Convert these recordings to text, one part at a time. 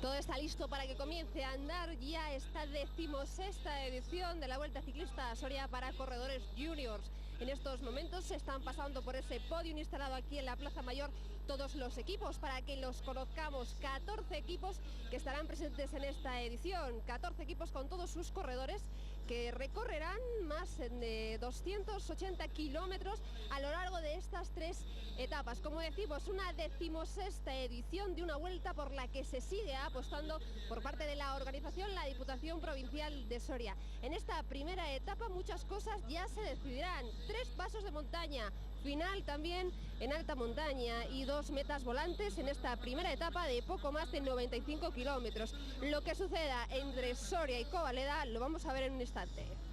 Todo está listo para que comience a andar ya esta 16ª edición de la Vuelta Ciclista a Soria para corredores juniors. En estos momentos se están pasando por ese podio instalado aquí en la Plaza Mayor todos los equipos para que los conozcamos. 14 equipos que estarán presentes en esta edición, 14 equipos con todos sus corredores que recorrerán más de 280 kilómetros a lo largo de estas 3 etapas. Como decimos, una 16ª edición de una vuelta por la que se sigue apostando por parte de la organización, la Diputación Provincial de Soria. En esta primera etapa muchas cosas ya se decidirán. 3 pasos de montaña, final también en alta montaña y 2 metas volantes en esta primera etapa de poco más de 95 kilómetros. Lo que suceda entre Soria y Covaleda lo vamos a ver en un instante.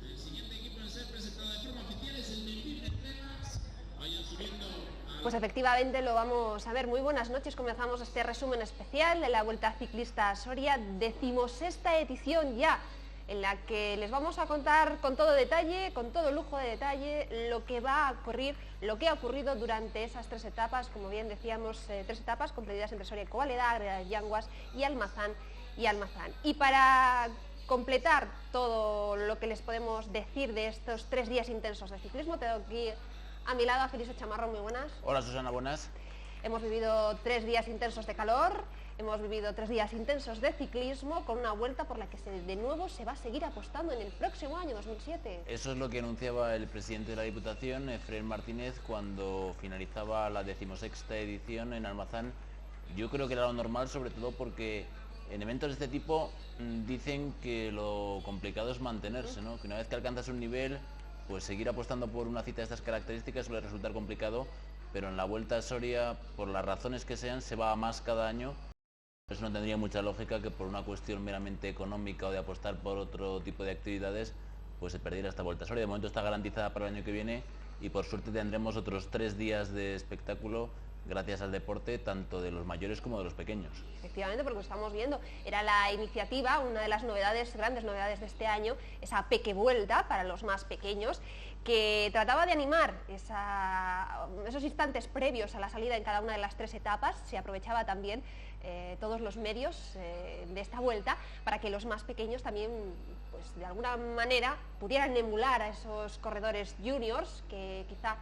El siguiente equipo en ser presentado de forma oficial es el Membibre Tremas. Vayan subiendo a... Pues efectivamente lo vamos a ver. Muy buenas noches, comenzamos este resumen especial de la Vuelta Ciclista a Soria, 16ª edición ya, en la que les vamos a contar con todo detalle, con todo lujo de detalle, lo que va a ocurrir, lo que ha ocurrido durante esas 3 etapas, como bien decíamos, 3 etapas comprendidas entre Soria y Covaleda, Ágreda de Llanguas y Almazán. Y para completar todo lo que les podemos decir de estos 3 días intensos de ciclismo, tengo aquí a mi lado a Felicio Chamarro. Muy buenas. Hola Susana, buenas. Hemos vivido 3 días intensos de calor, hemos vivido 3 días intensos de ciclismo con una vuelta por la que de nuevo se va a seguir apostando en el próximo año, 2007. Eso es lo que anunciaba el presidente de la Diputación, Efraín Martínez, cuando finalizaba la 16ª edición en Almazán. Yo creo que era lo normal, sobre todo porque en eventos de este tipo dicen que lo complicado es mantenerse, ¿no? Que una vez que alcanzas un nivel, pues seguir apostando por una cita de estas características suele resultar complicado, pero en la Vuelta a Soria, por las razones que sean, se va a más cada año. Eso no tendría mucha lógica que por una cuestión meramente económica o de apostar por otro tipo de actividades, pues se perdiera esta Vuelta a Soria. De momento está garantizada para el año que viene y por suerte tendremos otros 3 días de espectáculo gracias al deporte tanto de los mayores como de los pequeños. Efectivamente, porque lo estamos viendo, era la iniciativa, una de las novedades, grandes novedades de este año, esa Peque Vuelta para los más pequeños, que trataba de animar esos instantes previos a la salida en cada una de las 3 etapas. Se aprovechaba también todos los medios de esta vuelta para que los más pequeños también, pues de alguna manera, pudieran emular a esos corredores juniors que quizá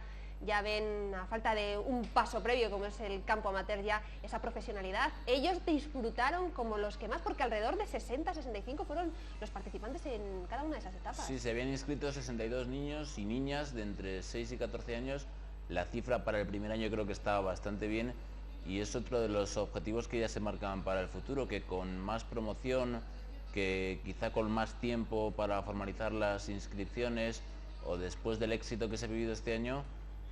ya ven, a falta de un paso previo como es el campo amateur, ya esa profesionalidad. Ellos disfrutaron como los que más, porque alrededor de 60-65 fueron los participantes en cada una de esas etapas. Sí, se habían inscrito 62 niños y niñas de entre 6 y 14 años. La cifra para el primer año creo que estaba bastante bien y es otro de los objetivos que ya se marcaban para el futuro, que con más promoción, que quizá con más tiempo para formalizar las inscripciones o después del éxito que se ha vivido este año,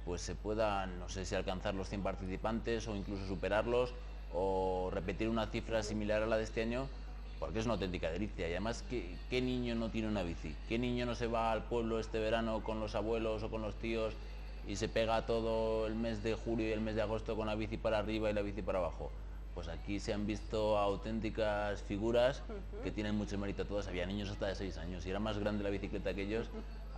pues se puedan, no sé si alcanzar los 100 participantes o incluso superarlos o repetir una cifra similar a la de este año, porque es una auténtica delicia. Y además, ¿qué niño no tiene una bici? ¿Qué niño no se va al pueblo este verano con los abuelos o con los tíos y se pega todo el mes de julio y el mes de agosto con la bici para arriba y la bici para abajo? Pues aquí se han visto auténticas figuras que tienen mucho mérito todas. Había niños hasta de 6 años y era más grande la bicicleta que ellos.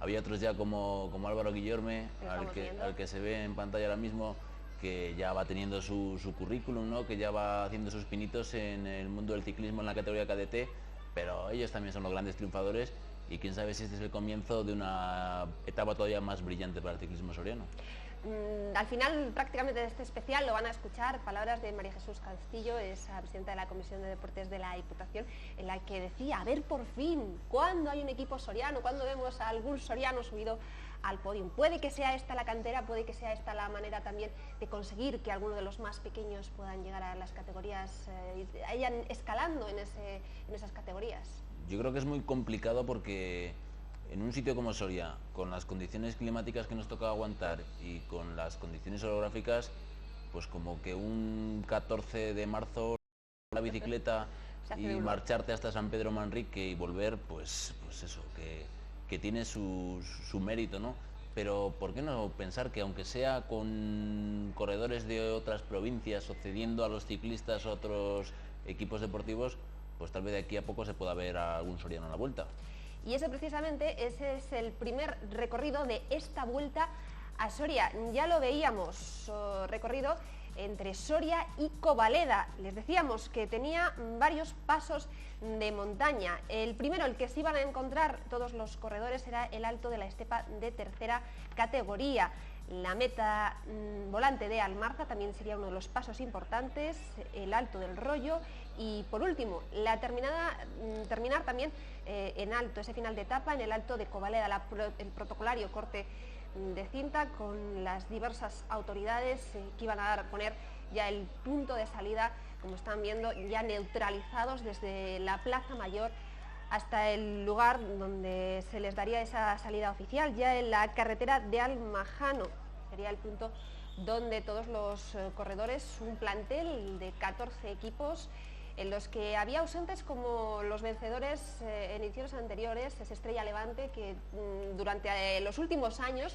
Había otros ya como Álvaro Guillorme, al que se ve en pantalla ahora mismo, que ya va teniendo su currículum, ¿no? Que ya va haciendo sus pinitos en el mundo del ciclismo en la categoría cadete, pero ellos también son los grandes triunfadores y quién sabe si este es el comienzo de una etapa todavía más brillante para el ciclismo soriano. Al final prácticamente de este especial lo van a escuchar palabras de María Jesús Castillo, es la presidenta de la Comisión de Deportes de la Diputación, en la que decía, a ver por fin, ¿cuándo hay un equipo soriano? ¿Cuándo vemos a algún soriano subido al podio? Puede que sea esta la cantera, puede que sea esta la manera también de conseguir que algunos de los más pequeños puedan llegar a las categorías, vayan escalando en esas categorías. Yo creo que es muy complicado porque en un sitio como Soria, con las condiciones climáticas que nos toca aguantar y con las condiciones orográficas, pues como que un 14 de marzo la bicicleta y marcharte hasta San Pedro Manrique y volver, pues eso, que tiene su mérito, ¿no? Pero ¿por qué no pensar que aunque sea con corredores de otras provincias o cediendo a los ciclistas otros equipos deportivos, pues tal vez de aquí a poco se pueda ver a algún soriano en la vuelta? Y ese es el primer recorrido de esta Vuelta a Soria. Ya lo veíamos recorrido entre Soria y Covaleda. Les decíamos que tenía varios pasos de montaña. El primero, el que se iban a encontrar todos los corredores, era el Alto de la Estepa de tercera categoría. La meta volante de Almarza también sería uno de los pasos importantes, el Alto del Rollo, y por último, terminar también en alto, ese final de etapa en el Alto de Covaleda, el protocolario corte de cinta con las diversas autoridades que iban a poner ya el punto de salida, como están viendo, ya neutralizados desde la Plaza Mayor hasta el lugar donde se les daría esa salida oficial, ya en la carretera de Almajano. Sería el punto donde todos los corredores, un plantel de 14 equipos, en los que había ausentes como los vencedores en ediciones anteriores, es Estrella Levante, que durante los últimos años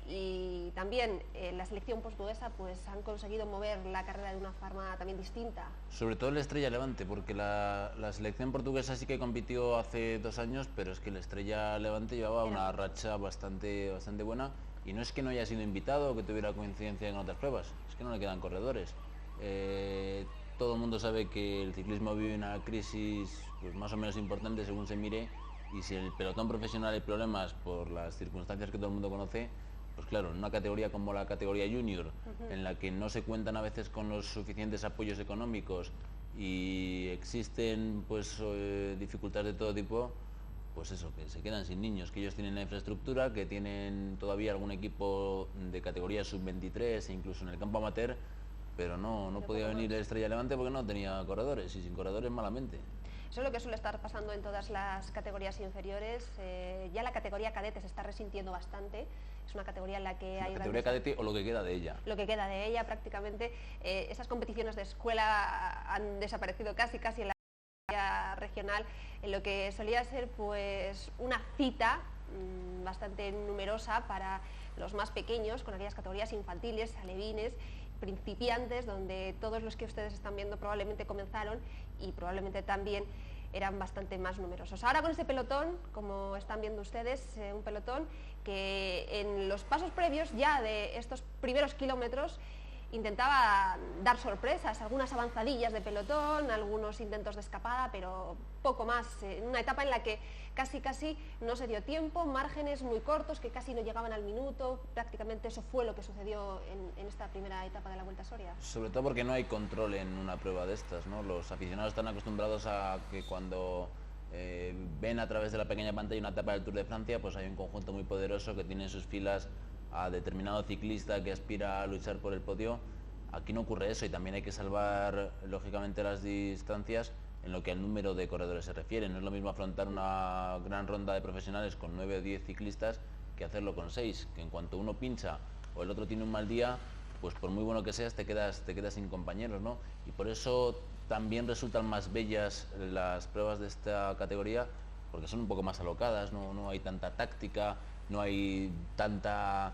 y también la selección portuguesa pues han conseguido mover la carrera de una forma también distinta. Sobre todo el Estrella Levante, porque la selección portuguesa sí que compitió hace 2 años, pero es que el Estrella Levante llevaba una racha bastante buena, y no es que no haya sido invitado o que tuviera coincidencia en otras pruebas, es que no le quedan corredores. Todo el mundo sabe que el ciclismo vive una crisis pues, más o menos importante según se mire, y si el pelotón profesional hay problemas por las circunstancias que todo el mundo conoce, pues claro, en una categoría como la categoría junior, en la que no se cuentan a veces con los suficientes apoyos económicos y existen pues dificultades de todo tipo, pues eso, que se quedan sin niños, que ellos tienen la infraestructura, que tienen todavía algún equipo de categoría sub-23 e incluso en el campo amateur, pero no podía venir el Estrella Levante porque no tenía corredores, y sin corredores malamente. Eso es lo que suele estar pasando en todas las categorías inferiores. Ya la categoría cadete se está resintiendo bastante. Es una categoría en la que hay... La categoría cadete o lo que queda de ella. Lo que queda de ella prácticamente. Esas competiciones de escuela han desaparecido casi en la categoría regional, en lo que solía ser pues una cita bastante numerosa para los más pequeños, con aquellas categorías infantiles, alevines, principiantes, donde todos los que ustedes están viendo probablemente comenzaron y probablemente también eran bastante más numerosos. Ahora con este pelotón, como están viendo ustedes, un pelotón que en los pasos previos ya de estos primeros kilómetros intentaba dar sorpresas, algunas avanzadillas de pelotón, algunos intentos de escapada, pero poco más, en una etapa en la que casi no se dio tiempo, márgenes muy cortos que casi no llegaban al minuto. Prácticamente eso fue lo que sucedió en esta primera etapa de la Vuelta a Soria. Sobre todo porque no hay control en una prueba de estas, ¿no? Los aficionados están acostumbrados a que cuando ven a través de la pequeña pantalla una etapa del Tour de Francia, pues hay un conjunto muy poderoso que tiene en sus filas a determinado ciclista que aspira a luchar por el podio. Aquí no ocurre eso, y también hay que salvar lógicamente las distancias en lo que al número de corredores se refiere. No es lo mismo afrontar una gran ronda de profesionales con 9 o 10 ciclistas que hacerlo con 6, que en cuanto uno pincha o el otro tiene un mal día, pues por muy bueno que seas te quedas sin compañeros, ¿no? Y por eso también resultan más bellas las pruebas de esta categoría, porque son un poco más alocadas, no hay tanta táctica, no hay tanta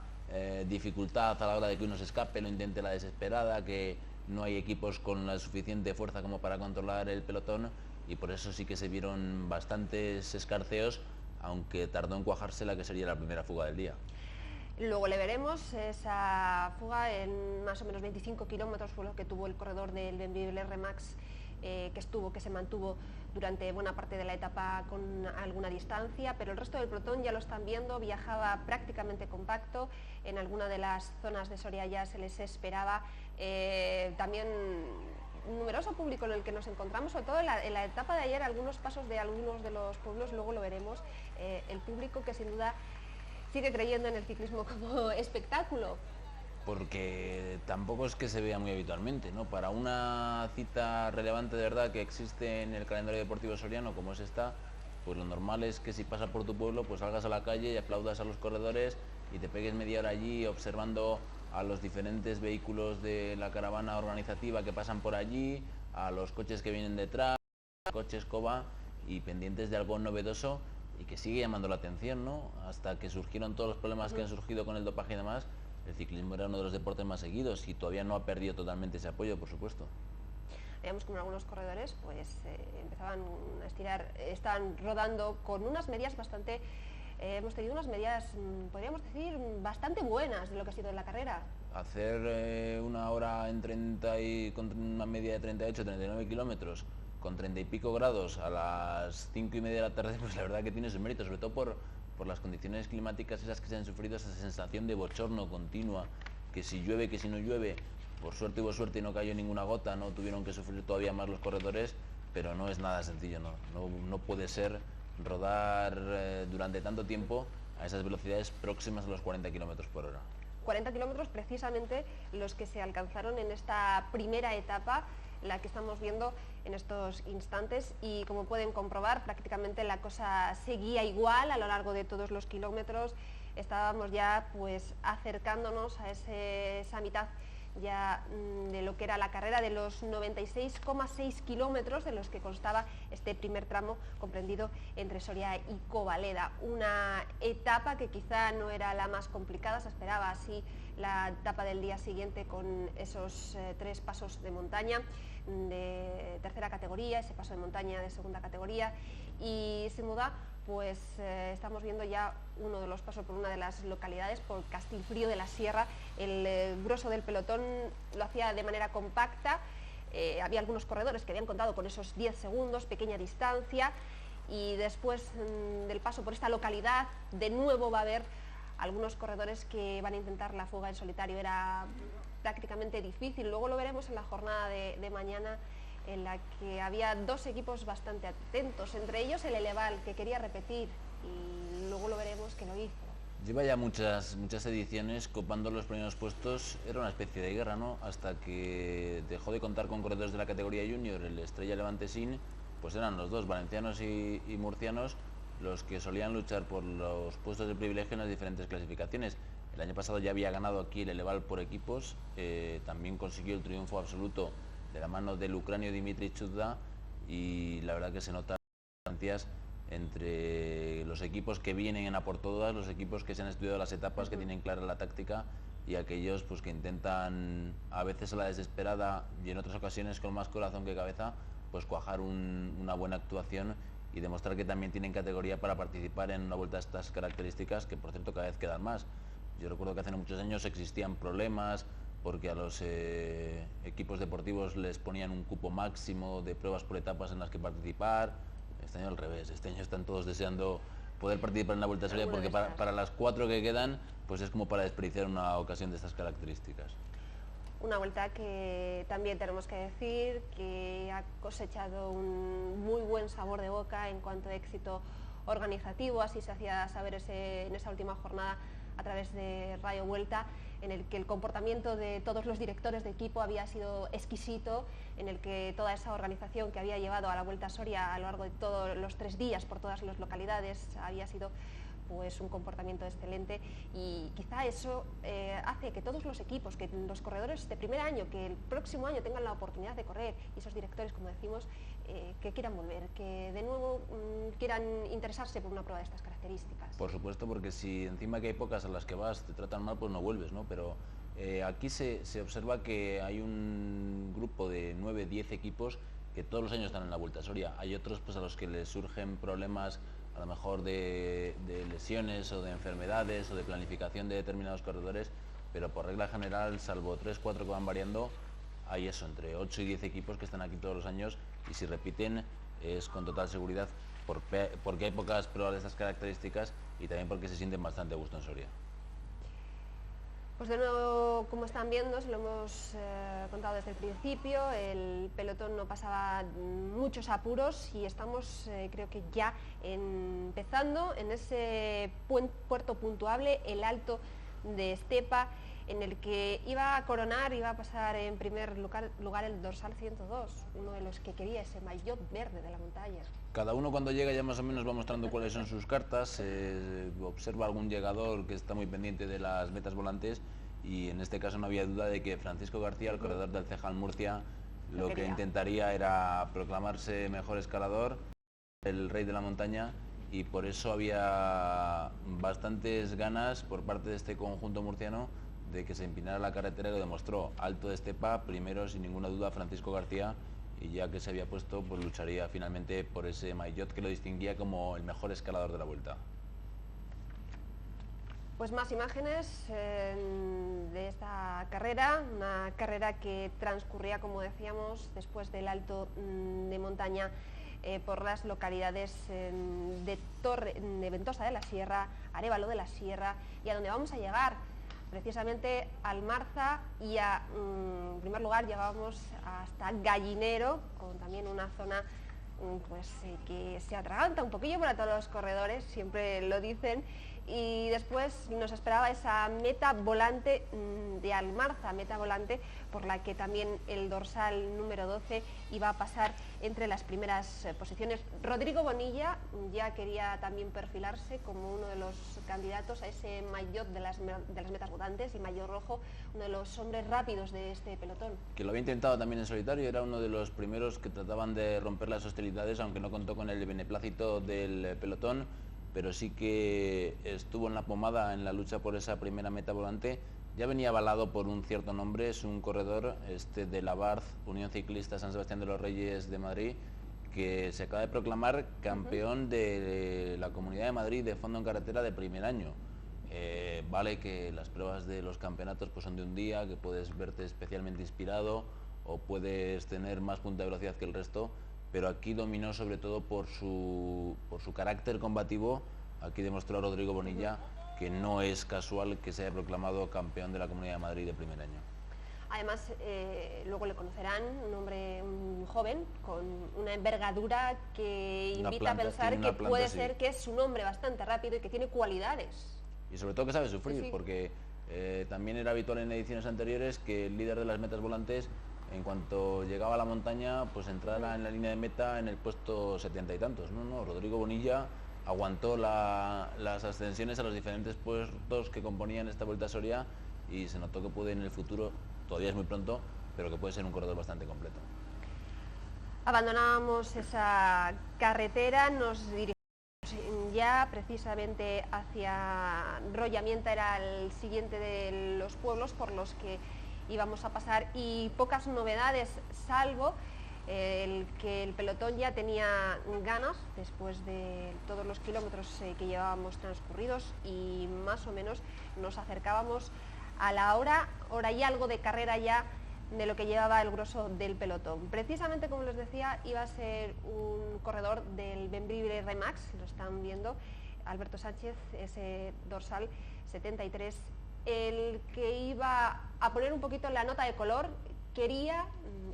dificultad a la hora de que uno se escape, lo intente la desesperada, que no hay equipos con la suficiente fuerza como para controlar el pelotón, y por eso sí que se vieron bastantes escarceos, aunque tardó en cuajarse la que sería la primera fuga del día. Luego le veremos esa fuga en más o menos 25 kilómetros, fue lo que tuvo el corredor del Benvibre Remax, que se mantuvo durante buena parte de la etapa con alguna distancia, pero el resto del pelotón ya lo están viendo, viajaba prácticamente compacto. En alguna de las zonas de Soria ya se les esperaba. También numeroso público en el que nos encontramos, sobre todo en la etapa de ayer, algunos pasos de algunos de los pueblos, luego lo veremos, el público que sin duda sigue creyendo en el ciclismo como espectáculo. Porque tampoco es que se vea muy habitualmente, ¿no? Para una cita relevante de verdad que existe en el calendario deportivo soriano como es esta, pues lo normal es que si pasas por tu pueblo pues salgas a la calle y aplaudas a los corredores y te pegues media hora allí observando a los diferentes vehículos de la caravana organizativa que pasan por allí, a los coches que vienen detrás, coches Cova, y pendientes de algo novedoso y que sigue llamando la atención, ¿no? Hasta que surgieron todos los problemas que han surgido con el dopaje y demás, el ciclismo era uno de los deportes más seguidos y todavía no ha perdido totalmente ese apoyo, por supuesto. Veíamos como algunos corredores pues empezaban a estirar, estaban rodando con unas medias bastante... hemos tenido unas medidas, podríamos decir, bastante buenas de lo que ha sido en la carrera. hacer una hora en 30 y con una media de 38, 39 kilómetros, con 30 y pico grados a las 5:30 de la tarde, pues la verdad que tiene su mérito, sobre todo por las condiciones climáticas esas que se han sufrido, esa sensación de bochorno continua, que si llueve, que si no llueve. Por suerte hubo suerte y no cayó ninguna gota, no tuvieron que sufrir todavía más los corredores, pero no es nada sencillo, no puede ser rodar durante tanto tiempo a esas velocidades próximas a los 40 kilómetros por hora. 40 kilómetros precisamente los que se alcanzaron en esta primera etapa, la que estamos viendo en estos instantes, y como pueden comprobar prácticamente la cosa seguía igual a lo largo de todos los kilómetros. Estábamos ya pues acercándonos a esa mitad ya de lo que era la carrera, de los 96,6 kilómetros de los que constaba este primer tramo comprendido entre Soria y Covaleda. Una etapa que quizá no era la más complicada, se esperaba así la etapa del día siguiente con esos 3 pasos de montaña de tercera categoría, ese paso de montaña de segunda categoría, y sin duda pues estamos viendo ya uno de los pasos por una de las localidades, por Castilfrío de la Sierra. El grueso del pelotón lo hacía de manera compacta, había algunos corredores que habían contado con esos 10 segundos, pequeña distancia, y después del paso por esta localidad de nuevo va a haber algunos corredores que van a intentar la fuga en solitario. Era prácticamente difícil, luego lo veremos en la jornada de mañana, en la que había 2 equipos bastante atentos, entre ellos el Eleval, que quería repetir, y luego lo veremos que lo hizo. Lleva ya muchas ediciones copando los primeros puestos, era una especie de guerra, ¿no? Hasta que dejó de contar con corredores de la categoría junior, el Estrella Levantesín, pues eran los dos, valencianos y murcianos, los que solían luchar por los puestos de privilegio en las diferentes clasificaciones. El año pasado ya había ganado aquí el Eleval por equipos, también consiguió el triunfo absoluto de la mano del ucranio Dimitri Chudda, y la verdad que se notan distancias entre los equipos que vienen a por todas, los equipos que se han estudiado las etapas, que tienen clara la táctica, y aquellos pues que intentan a veces a la desesperada y en otras ocasiones con más corazón que cabeza pues cuajar una buena actuación y demostrar que también tienen categoría para participar en una vuelta de estas características, que por cierto cada vez quedan más. Yo recuerdo que hace muchos años existían problemas porque a los equipos deportivos les ponían un cupo máximo de pruebas por etapas en las que participar. Este año al revés, este año están todos deseando poder participar en la Vuelta a Soria, porque para las 4 que quedan pues es como para desperdiciar una ocasión de estas características. Una vuelta que también tenemos que decir que ha cosechado un muy buen sabor de boca en cuanto a éxito organizativo, así se hacía saber en esa última jornada a través de Radio Vuelta, en el que el comportamiento de todos los directores de equipo había sido exquisito, en el que toda esa organización que había llevado a la Vuelta a Soria a lo largo de todos los 3 días por todas las localidades había sido pues un comportamiento excelente, y quizá eso hace que todos los equipos, que los corredores de primer año, que el próximo año tengan la oportunidad de correr, y esos directores, como decimos, que quieran volver, que de nuevo quieran interesarse por una prueba de estas características. Por supuesto, porque si encima que hay pocas a las que vas te tratan mal, pues no vuelves, ¿no? Pero aquí se observa que hay un grupo de 9-10 equipos que todos los años están en la Vuelta a Soria. Hay otros pues a los que les surgen problemas, a lo mejor de lesiones o de enfermedades o de planificación de determinados corredores, pero por regla general, salvo 3-4 que van variando, hay eso, entre 8 y 10 equipos que están aquí todos los años, y si repiten es con total seguridad porque hay pocas pruebas de estas características y también porque se sienten bastante a gusto en Soria. Pues de nuevo, como están viendo, se lo hemos contado desde el principio, el pelotón no pasaba muchos apuros y estamos creo que ya empezando en ese puerto puntuable, el Alto de Estepa, en el que iba a coronar, iba a pasar en primer lugar el dorsal 102, uno de los que quería ese maillot verde de la montaña. Cada uno cuando llega ya más o menos va mostrando cuáles son sus cartas, observa algún llegador que está muy pendiente de las metas volantes, y en este caso no había duda de que Francisco García, el corredor del Cejal Murcia, lo que intentaría era proclamarse mejor escalador, el rey de la montaña, y por eso había bastantes ganas por parte de este conjunto murciano de que se empinara la carretera, y lo demostró. Alto de Estepa, primero sin ninguna duda Francisco García, y ya que se había puesto, pues lucharía finalmente por ese maillot que lo distinguía como el mejor escalador de la Vuelta. Pues más imágenes de esta carrera, una carrera que transcurría, como decíamos, después del alto de montaña por las localidades de Ventosa de la Sierra, Arévalo de la Sierra, y a donde vamos a llegar, precisamente al Marza, y en primer lugar llegábamos hasta Gallinero, con también una zona pues que se atraganta un poquillo para todos los corredores, siempre lo dicen, y después nos esperaba esa meta volante de Almarza, meta volante por la que también el dorsal número 12 iba a pasar entre las primeras posiciones. Rodrigo Bonilla ya quería también perfilarse como uno de los candidatos a ese maillot de las metas volantes, el maillot rojo, uno de los hombres rápidos de este pelotón. Que lo había intentado también en solitario, era uno de los primeros que trataban de romper las hostilidades, aunque no contó con el beneplácito del pelotón, pero sí que estuvo en la pomada en la lucha por esa primera meta volante. Ya venía avalado por un cierto nombre, es un corredor de la BARZ, Unión Ciclista San Sebastián de los Reyes de Madrid, que se acaba de proclamar campeón de la Comunidad de Madrid de fondo en carretera de primer año. Vale que las pruebas de los campeonatos pues son de un día, que puedes verte especialmente inspirado o puedes tener más punta de velocidad que el resto, pero aquí dominó sobre todo por su carácter combativo. Aquí demostró a Rodrigo Bonilla que no es casual que se haya proclamado campeón de la Comunidad de Madrid de primer año. Además, luego le conocerán, un hombre joven, con una envergadura que invita a pensar que puede ser que es un hombre bastante rápido y que tiene cualidades. Y sobre todo que sabe sufrir, porque también era habitual en ediciones anteriores que el líder de las metas volantes, en cuanto llegaba a la montaña, pues entrara en la línea de meta en el puesto 70 y tantos. No, Rodrigo Bonilla aguantó las ascensiones a los diferentes puestos que componían esta Vuelta a Soria y se notó que puede en el futuro, todavía es muy pronto, pero que puede ser un corredor bastante completo. Abandonábamos esa carretera, nos dirigimos ya precisamente hacia Rollamienta, era el siguiente de los pueblos por los que íbamos a pasar, y pocas novedades, salvo el que el pelotón ya tenía ganas después de todos los kilómetros que llevábamos transcurridos, y más o menos nos acercábamos a la hora y algo de carrera ya de lo que llevaba el grueso del pelotón. Precisamente, como les decía, iba a ser un corredor del Bembibre Remax, lo están viendo, Alberto Sánchez, ese dorsal 73, el que iba a poner un poquito la nota de color,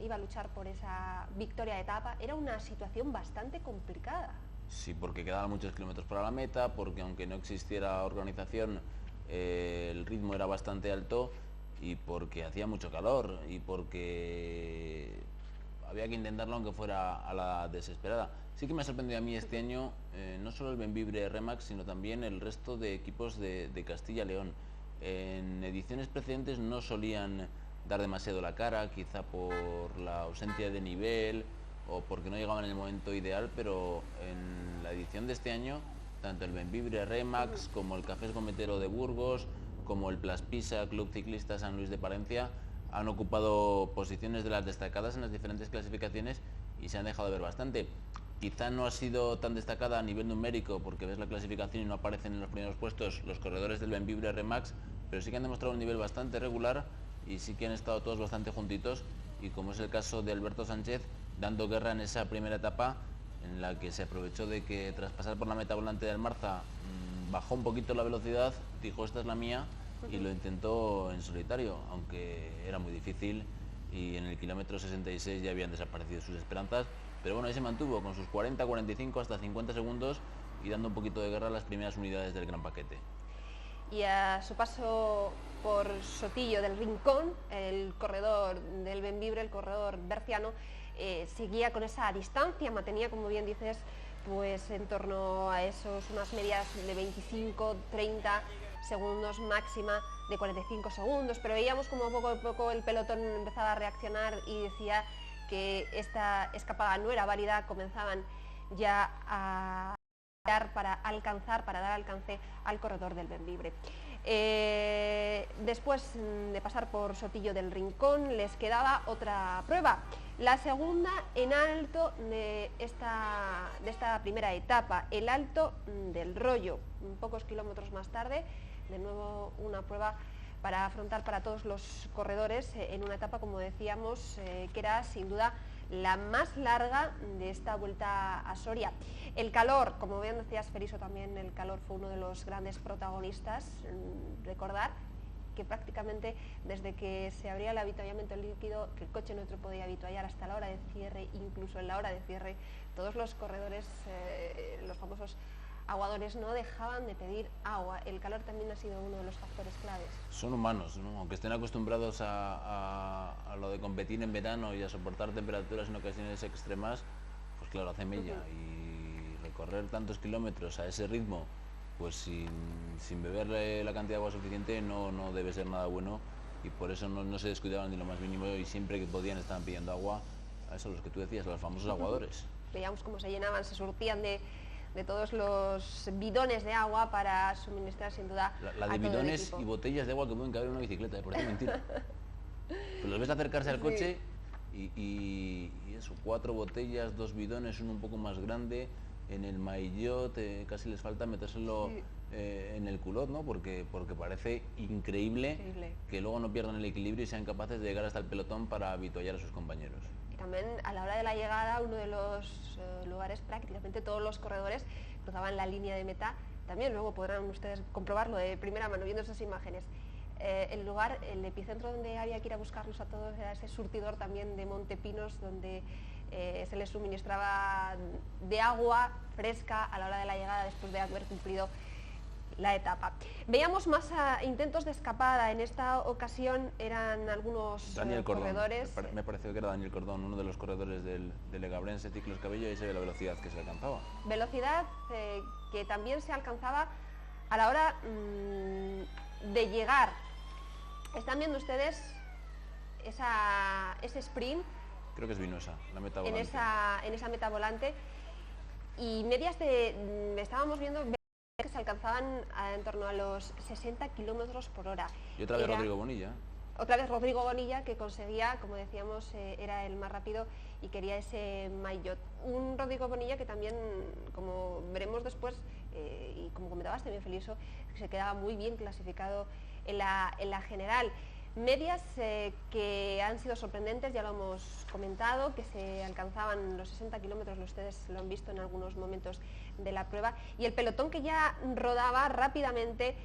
iba a luchar por esa victoria de etapa. Era una situación bastante complicada. Sí, porque quedaban muchos kilómetros para la meta, porque aunque no existiera organización, el ritmo era bastante alto, y porque hacía mucho calor, y porque había que intentarlo aunque fuera a la desesperada. Sí que me ha sorprendido a mí este año, no solo el Bembibre Remax, sino también el resto de equipos de Castilla y León. En ediciones precedentes no solían dar demasiado la cara, quizá por la ausencia de nivel o porque no llegaban en el momento ideal, pero en la edición de este año, tanto el Bembibre Remax como el Cafés Gometero de Burgos, como el Plaspisa Club Ciclista San Luis de Palencia, han ocupado posiciones de las destacadas en las diferentes clasificaciones y se han dejado de ver bastante. Quizá no ha sido tan destacada a nivel numérico, porque ves la clasificación y no aparecen en los primeros puestos los corredores del Bembibre Remax, pero sí que han demostrado un nivel bastante regular y sí que han estado todos bastante juntitos, y como es el caso de Alberto Sánchez, dando guerra en esa primera etapa en la que se aprovechó de que tras pasar por la meta volante del Marza bajó un poquito la velocidad, dijo esta es la mía, y lo intentó en solitario, aunque era muy difícil, y en el kilómetro 66 ya habían desaparecido sus esperanzas, pero bueno, ahí se mantuvo con sus 40, 45 hasta 50 segundos y dando un poquito de guerra a las primeras unidades del gran paquete. Y a su paso por Sotillo del Rincón, el corredor del Bembibre, el corredor berciano, seguía con esa distancia, mantenía, como bien dices, pues en torno a unas medias de 25, 30 segundos, máxima de 45 segundos, pero veíamos como poco a poco el pelotón empezaba a reaccionar y decía que esta escapada no era válida, comenzaban ya a para dar alcance al corredor del Bembibre. Después de pasar por Sotillo del Rincón, les quedaba otra prueba, la segunda en alto de esta primera etapa, el Alto del Rollo. Pocos kilómetros más tarde de nuevo una prueba para afrontar para todos los corredores en una etapa, como decíamos, que era sin duda la más larga de esta Vuelta a Soria. El calor, como bien decías, Feriso, también el calor fue uno de los grandes protagonistas. Recordar que prácticamente desde que se abría el avituallamiento líquido, que el coche no podía avituallar hasta la hora de cierre, incluso en la hora de cierre, todos los corredores, los famosos aguadores, no dejaban de pedir agua. El calor también ha sido uno de los factores claves. Son humanos, ¿no? Aunque estén acostumbrados a lo de competir en verano y a soportar temperaturas en ocasiones extremas, pues claro, hace mella. Y recorrer tantos kilómetros a ese ritmo, pues sin beber la cantidad de agua suficiente, no debe ser nada bueno, y por eso no se descuidaban ni lo más mínimo, y siempre que podían estaban pidiendo agua. A eso, los que tú decías, a los famosos aguadores. Veíamos cómo se llenaban, se surtían de todos los bidones de agua para suministrar sin duda la de bidones y botellas de agua que pueden caber en una bicicleta, parece mentira. Pues los ves acercarse al coche y eso, 4 botellas, 2 bidones, uno un poco más grande, en el maillot, casi les falta metérselo en el culot, ¿no? Porque parece increíble que luego no pierdan el equilibrio y sean capaces de llegar hasta el pelotón para avituallar a sus compañeros. También a la hora de la llegada, uno de los lugares, prácticamente todos los corredores cruzaban la línea de meta. También luego podrán ustedes comprobarlo de primera mano viendo esas imágenes. El lugar, el epicentro donde había que ir a buscarlos a todos era ese surtidor también de Montepinos, donde se les suministraba de agua fresca a la hora de la llegada después de haber cumplido la etapa. Veíamos más intentos de escapada. En esta ocasión eran algunos corredores. Me pareció que era Daniel Cordón, uno de los corredores del Legabrense Ciclos Cabello, y se ve la velocidad que se alcanzaba. Velocidad que también se alcanzaba a la hora de llegar. Están viendo ustedes ese sprint. Creo que es Vinosa, la meta volante. En esa meta volante. Y medias estábamos viendo que se alcanzaban en torno a los 60 kilómetros por hora. Y otra vez Rodrigo Bonilla. Otra vez Rodrigo Bonilla, que conseguía, como decíamos, era el más rápido y quería ese maillot. Un Rodrigo Bonilla que también, como veremos después, y como comentabas también, Feliso, se quedaba muy bien clasificado en la general. Medias que han sido sorprendentes, ya lo hemos comentado, que se alcanzaban los 60 kilómetros, ustedes lo han visto en algunos momentos de la prueba, y el pelotón que ya rodaba rápidamente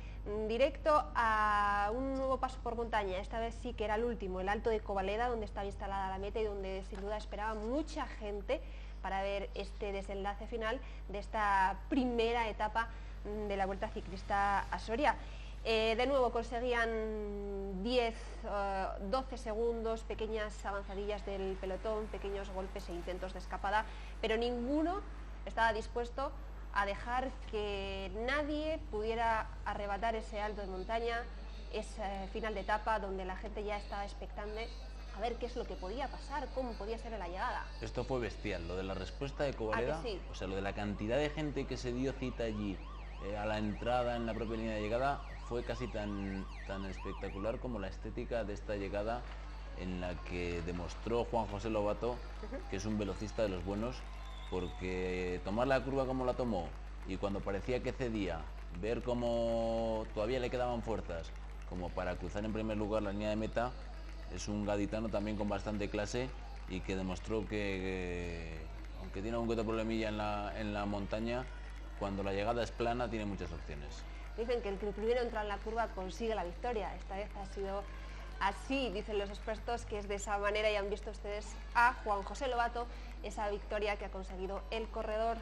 directo a un nuevo paso por montaña. Esta vez sí que era el último, el Alto de Covaleda, donde estaba instalada la meta y donde sin duda esperaba mucha gente para ver este desenlace final de esta primera etapa de la Vuelta Ciclista a Soria. De nuevo conseguían 10, 12 segundos, pequeñas avanzadillas del pelotón, pequeños golpes e intentos de escapada, pero ninguno estaba dispuesto a dejar que nadie pudiera arrebatar ese alto de montaña, ese final de etapa donde la gente ya estaba expectante a ver qué es lo que podía pasar, cómo podía ser la llegada. Esto fue bestial, lo de la respuesta de Covaleda, sí. O sea, lo de la cantidad de gente que se dio cita allí a la entrada en la propia línea de llegada, fue casi tan espectacular como la estética de esta llegada, en la que demostró Juan José Lobato que es un velocista de los buenos, porque tomar la curva como la tomó y cuando parecía que cedía, ver cómo todavía le quedaban fuerzas como para cruzar en primer lugar la línea de meta, es un gaditano también con bastante clase y que demostró que aunque tiene un otro problemilla en la montaña, cuando la llegada es plana tiene muchas opciones. Dicen que el que primero entra en la curva consigue la victoria. Esta vez ha sido así, dicen los expertos, que es de esa manera, y han visto ustedes a Juan José Lobato, esa victoria que ha conseguido el corredor.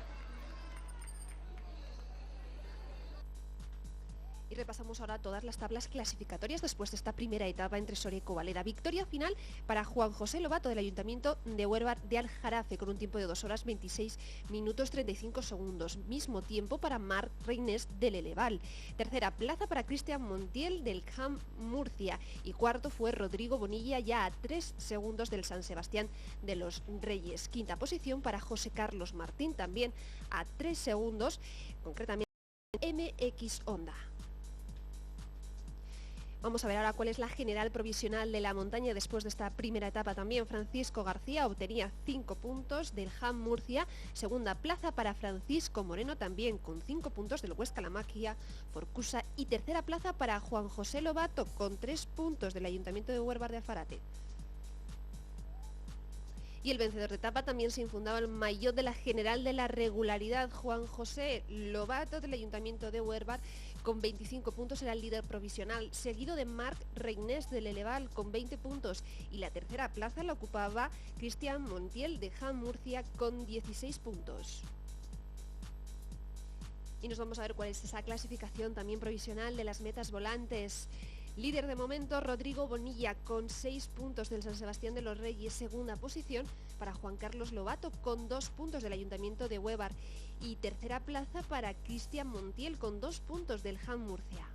Y repasamos ahora todas las tablas clasificatorias después de esta primera etapa entre Soria y Covaleda. Victoria final para Juan José Lobato del Ayuntamiento de Huérvar de Aljarafe con un tiempo de 2 horas 26 minutos 35 segundos. Mismo tiempo para Marc Reinés del Eleval. Tercera plaza para Cristian Montiel del Camp Murcia. Y cuarto fue Rodrigo Bonilla, ya a 3 segundos del San Sebastián de los Reyes. Quinta posición para José Carlos Martín, también a 3 segundos, concretamente MX Honda. Vamos a ver ahora cuál es la general provisional de la montaña después de esta primera etapa también. Francisco García obtenía 5 puntos del JAM Murcia, segunda plaza para Francisco Moreno también con 5 puntos del Huesca La Maquia por Cusa y tercera plaza para Juan José Lobato con 3 puntos del Ayuntamiento de Huervar de Alfarate. Y el vencedor de etapa también se infundaba el maillot de la general de la regularidad. Juan José Lobato del Ayuntamiento de Huervar con 25 puntos era el líder provisional, seguido de Marc Reynés del Eleval con 20 puntos y la tercera plaza la ocupaba Cristian Montiel de JAM Murcia con 16 puntos. Y nos vamos a ver cuál es esa clasificación también provisional de las metas volantes. Líder de momento Rodrigo Bonilla con 6 puntos del San Sebastián de los Reyes, segunda posición para Juan Carlos Lobato con 2 puntos del Ayuntamiento de Huervar y tercera plaza para Cristian Montiel con 2 puntos del JAM Murcia.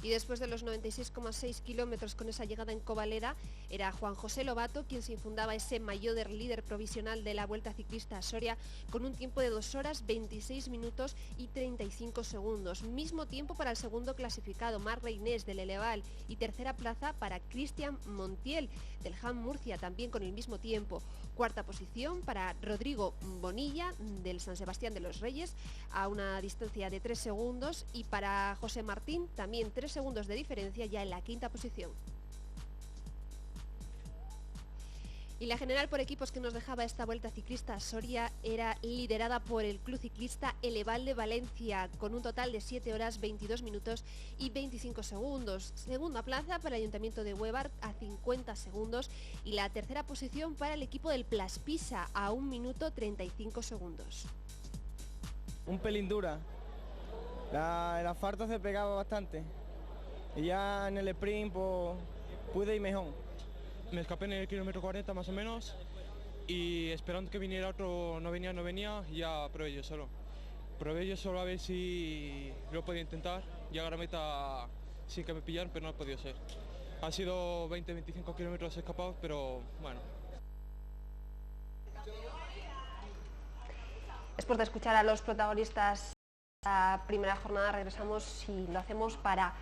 Y después de los 96,6 kilómetros con esa llegada en Covaleda, era Juan José Lobato quien se infundaba ese maillot de líder provisional de la Vuelta Ciclista a Soria con un tiempo de 2 horas 26 minutos y 35 segundos. Mismo tiempo para el segundo clasificado, Marc Reynés del Eleval, y tercera plaza para Cristian Montiel del JAM Murcia, también con el mismo tiempo. Cuarta posición para Rodrigo Bonilla del San Sebastián de los Reyes a una distancia de 3 segundos y para José Martín también 3 segundos de diferencia ya en la quinta posición. Y la general por equipos que nos dejaba esta Vuelta Ciclista a Soria era liderada por el Club Ciclista Eleval de Valencia con un total de 7 horas 22 minutos y 25 segundos. Segunda plaza para el Ayuntamiento de Huervar a 50 segundos y la tercera posición para el equipo del Plaspisa a 1 minuto 35 segundos. Un pelín dura. El asfalto se pegaba bastante y ya en el sprint pues, pude ir mejor. Me escapé en el kilómetro 40 más o menos y esperando que viniera otro, no venía, y ya probé yo solo. Probé yo solo a ver si lo podía intentar, llegar a meta sin que me pillaran, pero no ha podido ser. Ha sido 20-25 kilómetros escapados, pero bueno. Después de escuchar a los protagonistas de la primera jornada, regresamos y lo hacemos para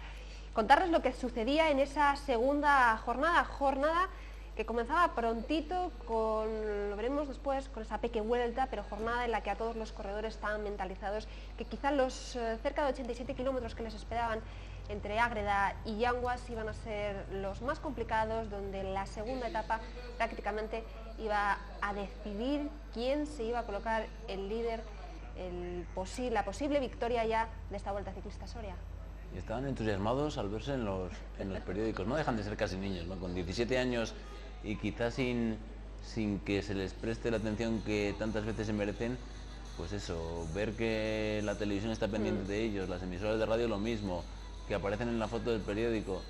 contarles lo que sucedía en esa segunda jornada que comenzaba prontito lo veremos después, con esa pequeña vuelta, pero jornada en la que a todos los corredores estaban mentalizados que quizá los cerca de 87 kilómetros que les esperaban entre Ágreda y Yanguas iban a ser los más complicados, donde la segunda etapa prácticamente iba a decidir quién se iba a colocar el líder, la posible victoria ya de esta Vuelta Ciclista a Soria. Y estaban entusiasmados al verse en los periódicos, no dejan de ser casi niños, ¿no? Con 17 años y quizás sin que se les preste la atención que tantas veces se merecen, pues eso, ver que la televisión está pendiente de ellos, las emisoras de radio lo mismo, que aparecen en la foto del periódico,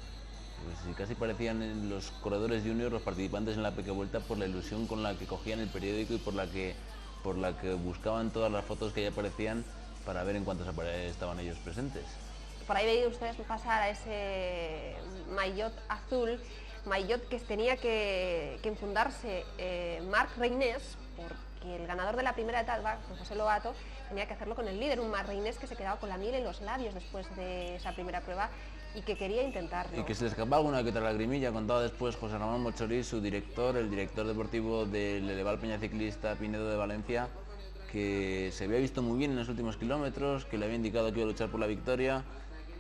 pues casi parecían los corredores juniors, los participantes en la Peque Vuelta, por la ilusión con la que cogían el periódico y por la que buscaban todas las fotos que ya aparecían para ver en cuántos estaban ellos presentes. Por ahí veían ustedes pasar a ese maillot azul, maillot que tenía que enfundarse Marc Reynés, porque el ganador de la primera etapa, José Lobato, tenía que hacerlo con el líder, un Marc Reynés que se quedaba con la miel en los labios después de esa primera prueba y que quería intentarlo. Y que se le escapaba alguna que otra lagrimilla, contaba después José Ramón Mochorís, su director, el director deportivo del Eleval Peña Ciclista Pinedo de Valencia, que se había visto muy bien en los últimos kilómetros, que le había indicado que iba a luchar por la victoria,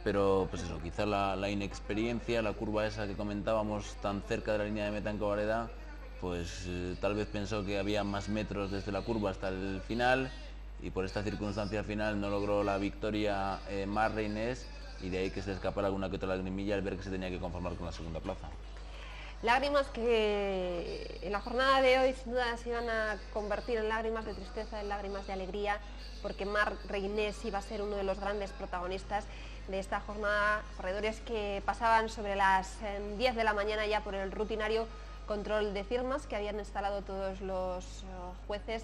pero pues eso, quizá la inexperiencia, la curva esa que comentábamos tan cerca de la línea de meta en Covaleda, pues tal vez pensó que había más metros desde la curva hasta el final y por esta circunstancia final no logró la victoria Marc Reynés y de ahí que se le escapara alguna que otra lagrimilla al ver que se tenía que conformar con la segunda plaza. Lágrimas que en la jornada de hoy sin duda se iban a convertir en lágrimas de tristeza, en lágrimas de alegría, porque Marc Reynés iba a ser uno de los grandes protagonistas de esta jornada, corredores que pasaban sobre las 10 de la mañana ya por el rutinario control de firmas que habían instalado todos los jueces,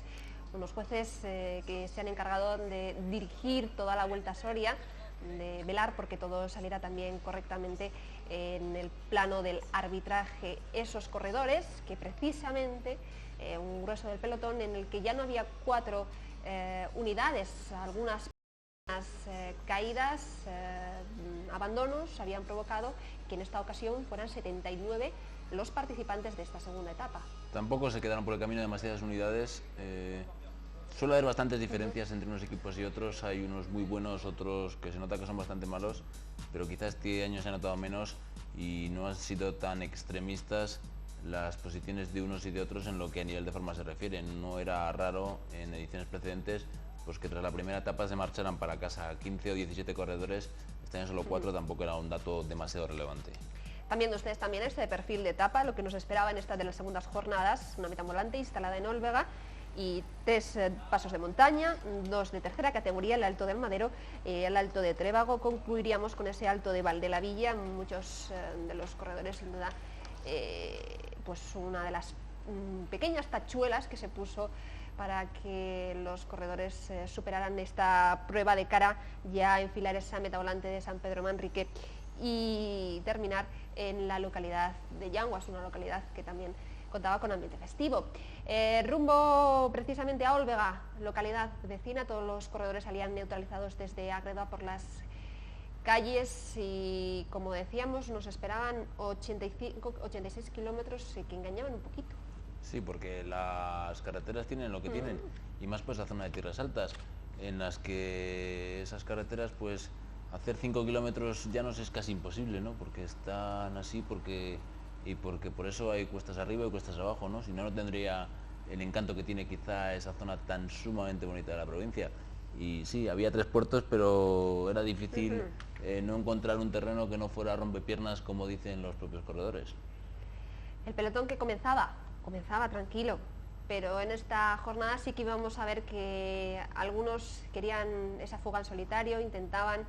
unos jueces que se han encargado de dirigir toda la Vuelta a Soria, de velar porque todo saliera también correctamente en el plano del arbitraje. Esos corredores que precisamente un grueso del pelotón en el que ya no había 4 unidades, algunas Las caídas, abandonos habían provocado que en esta ocasión fueran 79 los participantes de esta segunda etapa. Tampoco se quedaron por el camino demasiadas unidades. Suele haber bastantes diferencias entre unos equipos y otros. Hay unos muy buenos, otros que se nota que son bastante malos, pero quizás este año se ha notado menos y no han sido tan extremistas las posiciones de unos y de otros en lo que a nivel de forma se refiere. No era raro en ediciones precedentes pues que tras la primera etapa se marcharan para casa 15 o 17 corredores. Este año solo 4, tampoco era un dato demasiado relevante. Están viendo ustedes también este perfil de etapa, lo que nos esperaba en esta de las segundas jornadas, una meta volante instalada en Olvega y 3 pasos de montaña, 2 de tercera categoría, el Alto del Madero, el Alto de Trébago. Concluiríamos con ese Alto de Valdelavilla. Muchos de los corredores, sin duda, pues una de las pequeñas tachuelas que se puso para que los corredores superaran esta prueba de cara ya a enfilar esa meta volante de San Pedro Manrique y terminar en la localidad de Llanguas, una localidad que también contaba con ambiente festivo. Rumbo precisamente a Olvega, localidad vecina, todos los corredores salían neutralizados desde Ágreda por las calles y, como decíamos, nos esperaban 86 kilómetros que engañaban un poquito. Sí, porque las carreteras tienen lo que tienen, y más pues la zona de tierras altas, en las que esas carreteras, pues hacer 5 kilómetros llanos es casi imposible, ¿no? Porque están así, porque por eso hay cuestas arriba y cuestas abajo, ¿no? Si no, no tendría el encanto que tiene quizá esa zona tan sumamente bonita de la provincia. Y sí, había 3 puertos, pero era difícil no encontrar un terreno que no fuera rompepiernas, como dicen los propios corredores. El pelotón que comenzaba tranquilo, pero en esta jornada sí que íbamos a ver que algunos querían esa fuga en solitario, intentaban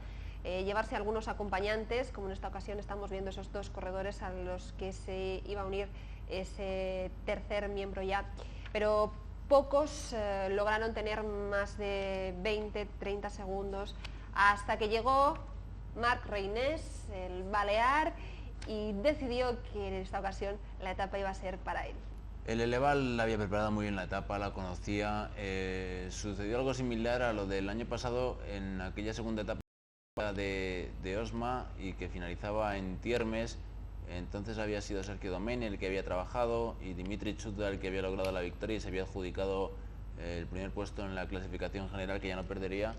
llevarse a algunos acompañantes, como en esta ocasión estamos viendo esos 2 corredores a los que se iba a unir ese tercer miembro ya, pero pocos lograron tener más de 20-30 segundos hasta que llegó Marc Reynés, el balear, y decidió que en esta ocasión la etapa iba a ser para él. El Eleval la había preparado muy bien la etapa, la conocía. Sucedió algo similar a lo del año pasado en aquella segunda etapa de Osma y que finalizaba en Tiermes. Entonces había sido Sergio Domene el que había trabajado y Dimitri Chudda el que había logrado la victoria y se había adjudicado el primer puesto en la clasificación general, que ya no perdería.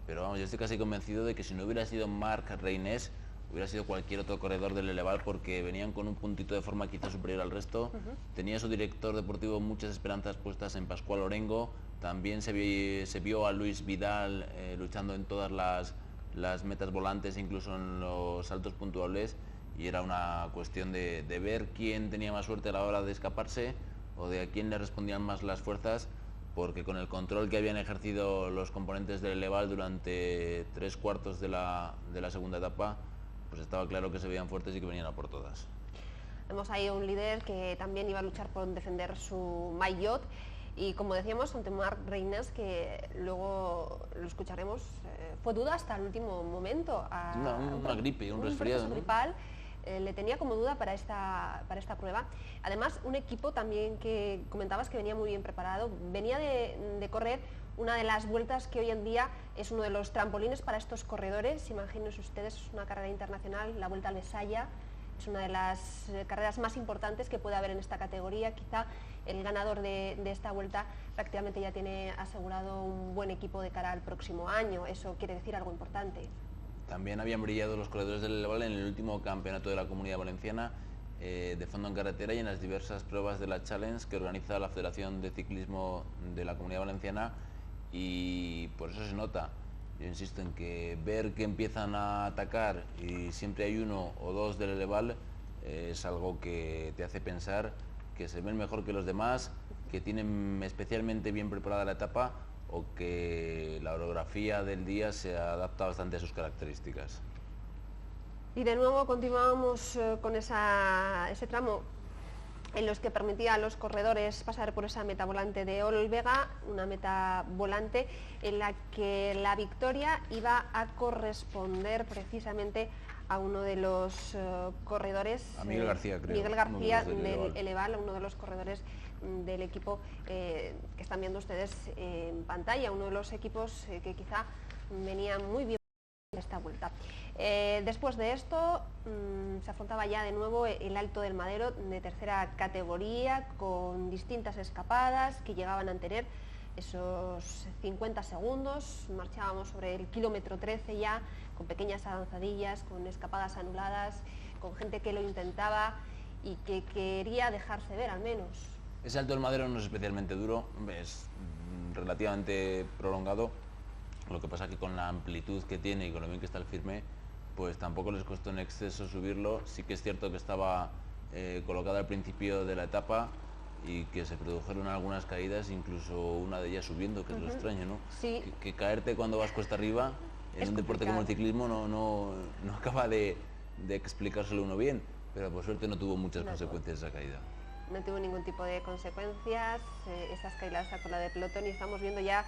Pero vamos, yo estoy casi convencido de que si no hubiera sido Marc Reynés, hubiera sido cualquier otro corredor del Eleval, porque venían con un puntito de forma quizá superior al resto. Tenía su director deportivo muchas esperanzas puestas en Pascual Orengo. También se vio a Luis Vidal luchando en todas las metas volantes, incluso en los saltos puntuables, y era una cuestión de ver quién tenía más suerte a la hora de escaparse o de a quién le respondían más las fuerzas, porque con el control que habían ejercido los componentes del Eleval durante 3/4 de la segunda etapa, pues estaba claro que se veían fuertes y que venían a por todas. Vemos ahí un líder que también iba a luchar por defender su maillot y, como decíamos, ante Marc Reynés, que luego lo escucharemos, fue duda hasta el último momento. Una gripe, un resfriado, ¿no? Gripal, le tenía como duda para esta prueba. Además, un equipo también que comentabas que venía muy bien preparado, venía de correr una de las vueltas que hoy en día es uno de los trampolines para estos corredores. Imagínense ustedes, es una carrera internacional, la Vuelta al Besaya, es una de las carreras más importantes que puede haber en esta categoría. Quizá el ganador de esta vuelta prácticamente ya tiene asegurado un buen equipo de cara al próximo año. Eso quiere decir algo importante. También habían brillado los corredores del Eleval en el último campeonato de la Comunidad Valenciana de fondo en carretera y en las diversas pruebas de la Challenge que organiza la Federación de Ciclismo de la Comunidad Valenciana, y por eso se nota. Yo insisto en que ver que empiezan a atacar y siempre hay 1 o 2 del Eleval es algo que te hace pensar que se ven mejor que los demás, que tienen especialmente bien preparada la etapa o que la orografía del día se adapta bastante a sus características. Y de nuevo continuamos con ese tramo en los que permitía a los corredores pasar por esa meta volante de Olvega, una meta volante en la que la victoria iba a corresponder precisamente a uno de los corredores, a Miguel García, creo. Miguel García del Eleval, uno de los corredores del equipo que están viendo ustedes en pantalla, uno de los equipos que quizá venía muy bien esta vuelta. Después de esto se afrontaba ya de nuevo el Alto del Madero de tercera categoría, con distintas escapadas que llegaban a tener esos 50 segundos. Marchábamos sobre el kilómetro 13 ya, con pequeñas avanzadillas, con escapadas anuladas, con gente que lo intentaba y que quería dejarse ver al menos. Ese Alto del Madero no es especialmente duro, es relativamente prolongado. Lo que pasa es que con la amplitud que tiene y con lo bien que está el firme, pues tampoco les costó en exceso subirlo. Sí que es cierto que estaba colocado al principio de la etapa y que se produjeron algunas caídas, incluso una de ellas subiendo, que es lo extraño, ¿no? Sí. Que caerte cuando vas cuesta arriba en un deporte como el ciclismo no acaba de explicárselo uno bien, pero por suerte no tuvo muchas consecuencias esa caída. No tuvo ningún tipo de consecuencias esas caídas con la de pelotón, y estamos viendo ya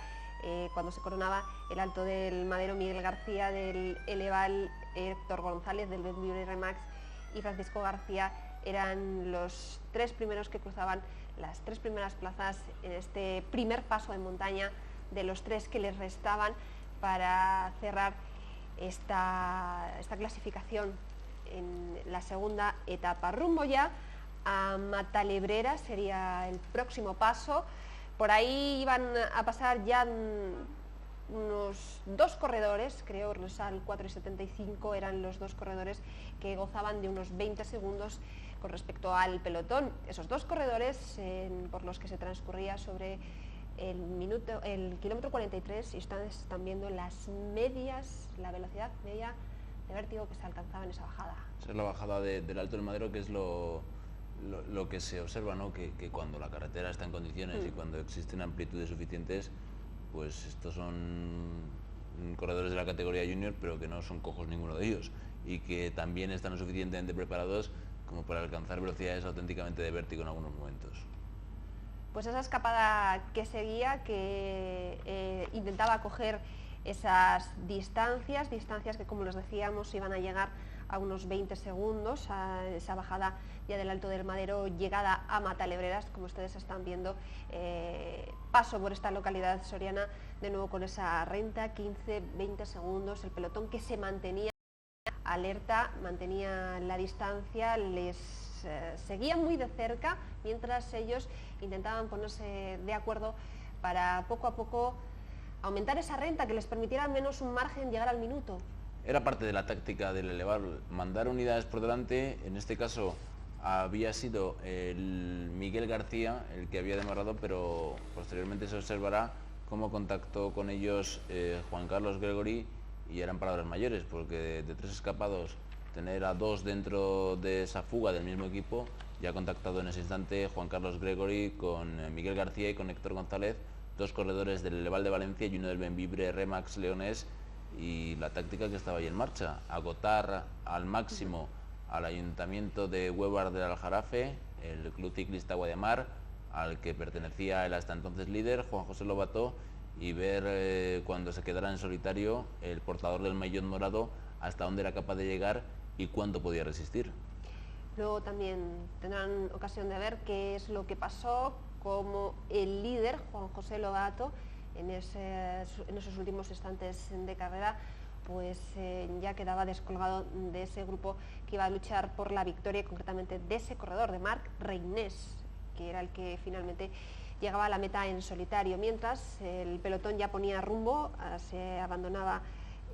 cuando se coronaba el Alto del Madero, Miguel García del Eleval, Héctor González del Benvibre Remax y Francisco García eran los tres primeros que cruzaban las tres primeras plazas en este primer paso de montaña de los tres que les restaban para cerrar esta clasificación en la segunda etapa. Rumbo ya a Matalebrera sería el próximo paso. Por ahí iban a pasar ya unos dos corredores, creo, Rosal 4 y 75 eran los dos corredores que gozaban de unos 20 segundos con respecto al pelotón. Esos dos corredores por los que se transcurría sobre el kilómetro 43, y ustedes están viendo las medias, la velocidad media de vértigo que se alcanzaba en esa bajada. Esa es la bajada del Alto del Madero, que es lo que se observa, ¿no? Que cuando la carretera está en condiciones y cuando existen amplitudes suficientes, pues estos son corredores de la categoría junior, pero que no son cojos ninguno de ellos, y que también están lo suficientemente preparados como para alcanzar velocidades auténticamente de vértigo en algunos momentos. Pues esa escapada que seguía, que intentaba coger esas distancias que, como les decíamos, iban a llegar a unos 20 segundos, a esa bajada ya del Alto del Madero, llegada a Matalebreras, como ustedes están viendo, paso por esta localidad soriana, de nuevo con esa renta, 15-20 segundos, el pelotón que se mantenía alerta, mantenía la distancia, les seguía muy de cerca, mientras ellos intentaban ponerse de acuerdo para poco a poco aumentar esa renta que les permitiera al menos un margen llegar al minuto. Era parte de la táctica del Elevar, mandar unidades por delante. En este caso había sido el Miguel García el que había demarrado, pero posteriormente se observará cómo contactó con ellos Juan Carlos Gregory, y eran palabras mayores, porque de tres escapados tener a dos dentro de esa fuga del mismo equipo. Ya ha contactado en ese instante Juan Carlos Gregory con Miguel García y con Héctor González, dos corredores del Eleval de Valencia y uno del Benvibre Remax leonés, y la táctica que estaba ahí en marcha: agotar al máximo al Ayuntamiento de Huevar del Aljarafe, el Club Ciclista Guadiamar, al que pertenecía el hasta entonces líder Juan José Lobato, y ver cuando se quedara en solitario el portador del maillot morado hasta dónde era capaz de llegar y cuánto podía resistir. Luego también tendrán ocasión de ver qué es lo que pasó, como el líder Juan José Lobato en esos últimos instantes de carrera pues ya quedaba descolgado de ese grupo que iba a luchar por la victoria, concretamente de ese corredor, de Marc Reynés, que era el que finalmente llegaba a la meta en solitario, mientras el pelotón ya ponía rumbo, se abandonaba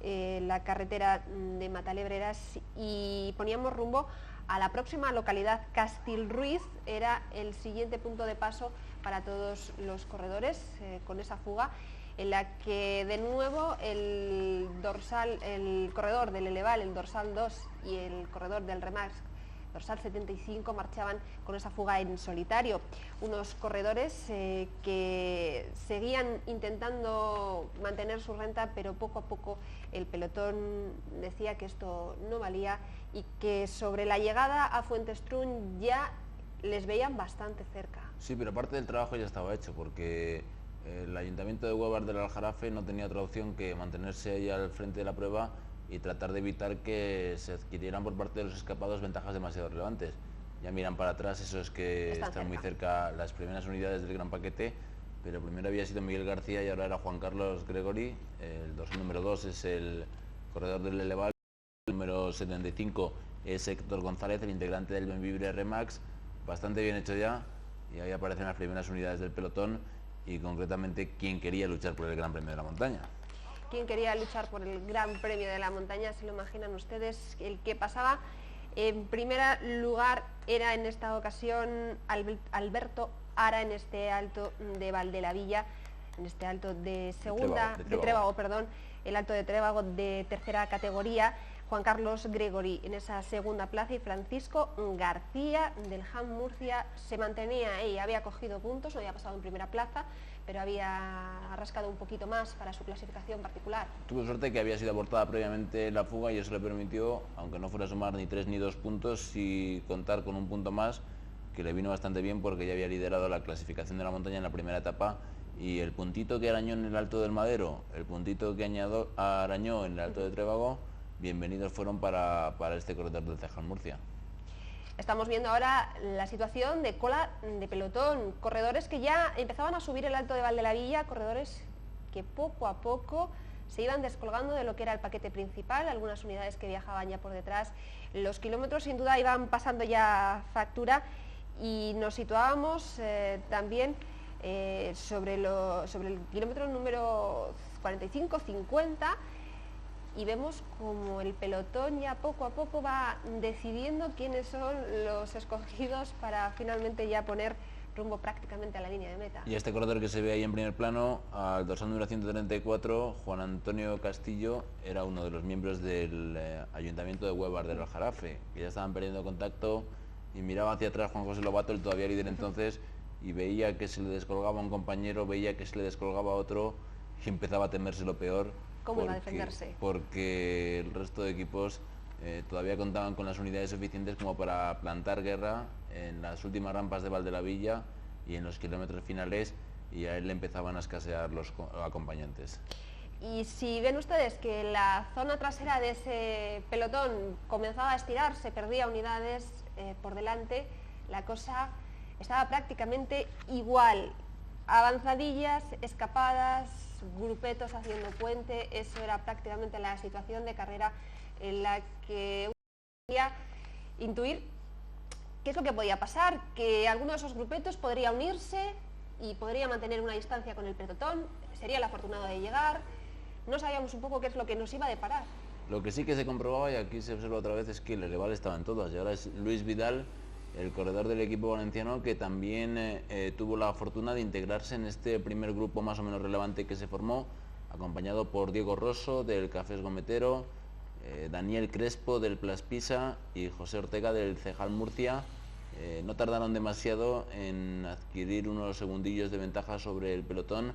la carretera de Matalebreras y poníamos rumbo a la próxima localidad. Castilruiz era el siguiente punto de paso para todos los corredores, con esa fuga en la que de nuevo el corredor del Eleval, el dorsal 2, y el corredor del Remax, dorsal 75, marchaban con esa fuga en solitario. Unos corredores que seguían intentando mantener su renta, pero poco a poco el pelotón decía que esto no valía y que sobre la llegada a Fuentestrún ya les veían bastante cerca. Sí, pero parte del trabajo ya estaba hecho, porque el Ayuntamiento de Huevar del Aljarafe no tenía otra opción que mantenerse ahí al frente de la prueba y tratar de evitar que se adquirieran por parte de los escapados ventajas demasiado relevantes. Ya miran para atrás esos que están muy cerca, las primeras unidades del gran paquete, pero primero había sido Miguel García y ahora era Juan Carlos Gregori. El dorsal número 2 es el corredor del Eleval, el número 75 es Héctor González, el integrante del Benvibre Remax, bastante bien hecho ya, y ahí aparecen las primeras unidades del pelotón y concretamente quién quería luchar por el Gran Premio de la Montaña. ¿Quién quería luchar por el Gran Premio de la Montaña? ¿Se lo imaginan ustedes? El que pasaba en primer lugar era en esta ocasión Alberto Ara, en este alto de Valdelavilla, en este alto de segunda, de Trébago, perdón, el alto de Trébago de tercera categoría. Juan Carlos Gregori en esa segunda plaza y Francisco García del Ham Murcia se mantenía ahí, había cogido puntos, no había pasado en primera plaza, pero había rascado un poquito más para su clasificación particular. Tuvo suerte que había sido abortada previamente la fuga y eso le permitió, aunque no fuera a sumar ni 3 ni 2 puntos, sí contar con un punto más, que le vino bastante bien porque ya había liderado la clasificación de la montaña en la primera etapa, y el puntito que arañó en el Alto del Madero, el puntito que arañó en el Alto de Trébago, bienvenidos fueron para este corredor del Cejal Murcia. Estamos viendo ahora la situación de cola de pelotón, corredores que ya empezaban a subir el Alto de Valdelavilla, corredores que poco a poco se iban descolgando de lo que era el paquete principal, algunas unidades que viajaban ya por detrás. Los kilómetros sin duda iban pasando ya factura y nos situábamos también sobre el kilómetro número 45-50, y vemos como el pelotón ya poco a poco va decidiendo quiénes son los escogidos para finalmente ya poner rumbo prácticamente a la línea de meta. Y este corredor que se ve ahí en primer plano, al dorsal número 134, Juan Antonio Castillo, era uno de los miembros del Ayuntamiento de Huevar del Aljarafe, que ya estaban perdiendo contacto, y miraba hacia atrás Juan José Lobato, el todavía líder entonces, y veía que se le descolgaba un compañero, veía que se le descolgaba otro, y empezaba a temerse lo peor. ¿Cómo iba a defenderse? Porque el resto de equipos todavía contaban con las unidades suficientes como para plantar guerra en las últimas rampas de Valdelavilla y en los kilómetros finales, y a él le empezaban a escasear los acompañantes. Y si ven ustedes que la zona trasera de ese pelotón comenzaba a estirarse, perdía unidades por delante, la cosa estaba prácticamente igual. Avanzadillas, escapadas, grupetos haciendo puente, eso era prácticamente la situación de carrera en la que uno podía intuir qué es lo que podía pasar, que alguno de esos grupetos podría unirse y podría mantener una distancia con el pelotón, sería el afortunado de llegar. No sabíamos un poco qué es lo que nos iba a deparar. Lo que sí que se comprobaba, y aquí se observa otra vez, es que el Eleval estaba en todas, y ahora es Luis Vidal, el corredor del equipo valenciano, que también tuvo la fortuna de integrarse en este primer grupo más o menos relevante que se formó, acompañado por Diego Rosso del Cafés Gometero, Daniel Crespo del Plaspisa y José Ortega del Cejal Murcia. No tardaron demasiado en adquirir unos segundillos de ventaja sobre el pelotón,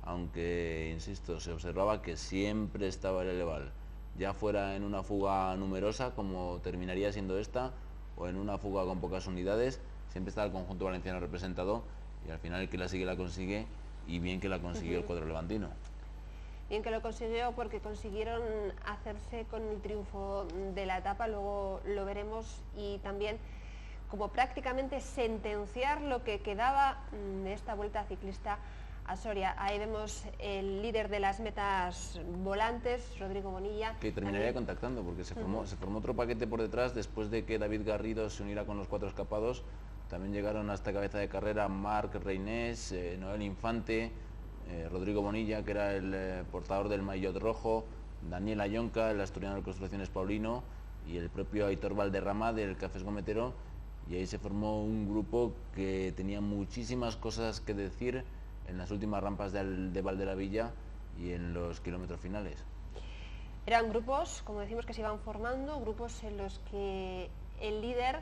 aunque, insisto, se observaba que siempre estaba el Eleval, ya fuera en una fuga numerosa, como terminaría siendo esta, o en una fuga con pocas unidades, siempre está el conjunto valenciano representado, y al final el que la sigue la consigue, y bien que la consiguió el cuadro levantino. Bien que lo consiguió, porque consiguieron hacerse con el triunfo de la etapa, luego lo veremos, y también como prácticamente sentenciar lo que quedaba de esta Vuelta Ciclista a Soria. Ahí vemos el líder de las metas volantes, Rodrigo Bonilla. Que terminaría contactando, porque se formó otro paquete por detrás después de que David Garrido se uniera con los 4 escapados. También llegaron hasta cabeza de carrera Marc Reynés, Noel Infante, Rodrigo Bonilla, que era el portador del maillot rojo, Daniel Ayonca, el asturiano de Construcciones Paulino, y el propio Aitor Valderrama del Cafés Gometero. Y ahí se formó un grupo que tenía muchísimas cosas que decir en las últimas rampas de Valdelavilla y en los kilómetros finales. Eran grupos, como decimos, que se iban formando, grupos en los que el líder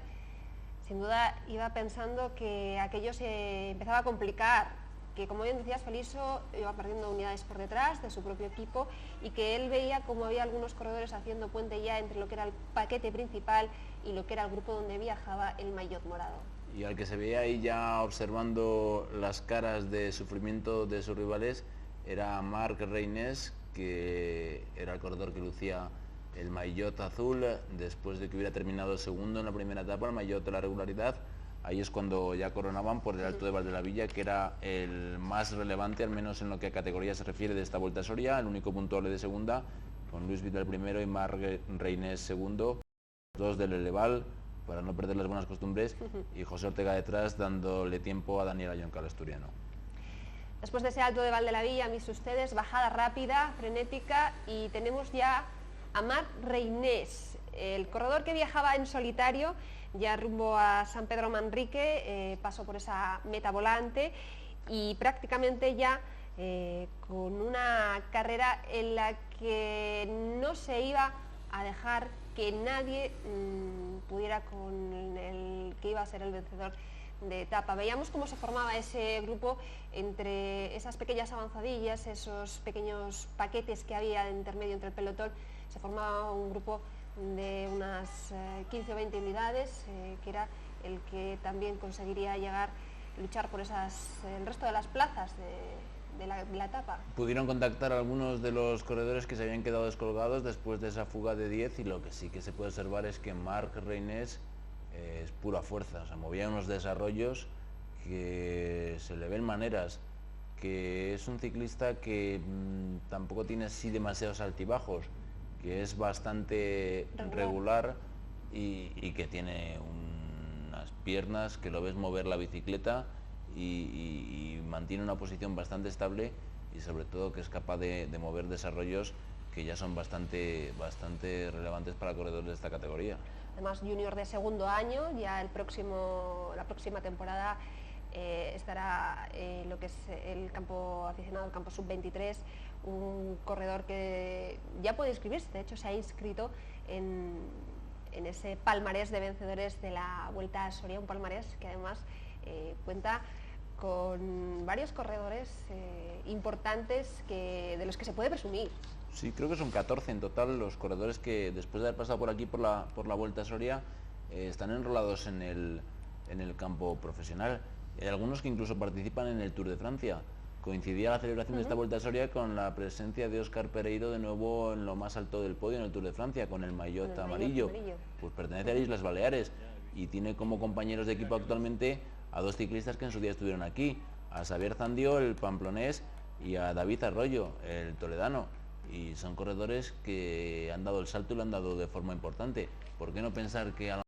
sin duda iba pensando que aquello se empezaba a complicar, que, como bien decías, Feliso iba perdiendo unidades por detrás de su propio equipo, y que él veía como había algunos corredores haciendo puente ya entre lo que era el paquete principal y lo que era el grupo donde viajaba el maillot morado. Y al que se veía ahí ya observando las caras de sufrimiento de sus rivales era Marc Reynés, que era el corredor que lucía el maillot azul después de que hubiera terminado segundo en la primera etapa, el maillot de la regularidad. ahí es cuando ya coronaban por el Alto de Valdelavilla, que era el más relevante, al menos en lo que a categoría se refiere, de esta Vuelta a Soria, el único puntuable de segunda, con Luis Vidal primero y Marc Reynés segundo, dos del Eleval, para no perder las buenas costumbres, y José Ortega detrás, dándole tiempo a Daniel Ayonca, el asturiano. Después de ese Alto de Valdelavilla, mis ustedes, bajada rápida, frenética, y tenemos ya a Marc Reynés, el corredor que viajaba en solitario, ya rumbo a San Pedro Manrique, pasó por esa meta volante y prácticamente ya con una carrera en la que no se iba a dejar que nadie pudiera con el que iba a ser el vencedor de etapa. Veíamos cómo se formaba ese grupo entre esas pequeñas avanzadillas, esos pequeños paquetes que había intermedio entre el pelotón. Se formaba un grupo de unas 15 o 20 unidades, que era el que también conseguiría luchar por el resto de las plazas de la etapa. Pudieron contactar a algunos de los corredores que se habían quedado descolgados después de esa fuga de 10, y lo que sí que se puede observar es que Marc Reynés es pura fuerza, o sea, movía unos desarrollos que se le ven maneras, que es un ciclista que tampoco tiene así demasiados altibajos, que es bastante regular y que tiene unas piernas que lo ves mover la bicicleta y mantiene una posición bastante estable, y sobre todo que es capaz de mover desarrollos que ya son bastante relevantes para corredores de esta categoría. Además, junior de segundo año, ya la próxima temporada estará lo que es el campo aficionado, el campo sub-23, un corredor que ya puede inscribirse, de hecho se ha inscrito en ese palmarés de vencedores de la Vuelta a Soria, un palmarés que además cuenta con varios corredores importantes de los que se puede presumir. Sí, creo que son 14 en total los corredores que después de haber pasado por aquí por la Vuelta a Soria están enrolados en el campo profesional. Hay algunos que incluso participan en el Tour de Francia. Coincidía la celebración de esta Vuelta a Soria con la presencia de Óscar Pereiro de nuevo en lo más alto del podio en el Tour de Francia, con el maillot amarillo. Pues pertenece a las Islas Baleares y tiene como compañeros de equipo actualmente a dos ciclistas que en su día estuvieron aquí, a Xavier Zandio, el pamplonés, y a David Arroyo, el toledano. Y son corredores que han dado el salto y lo han dado de forma importante. ¿Por qué no pensar que en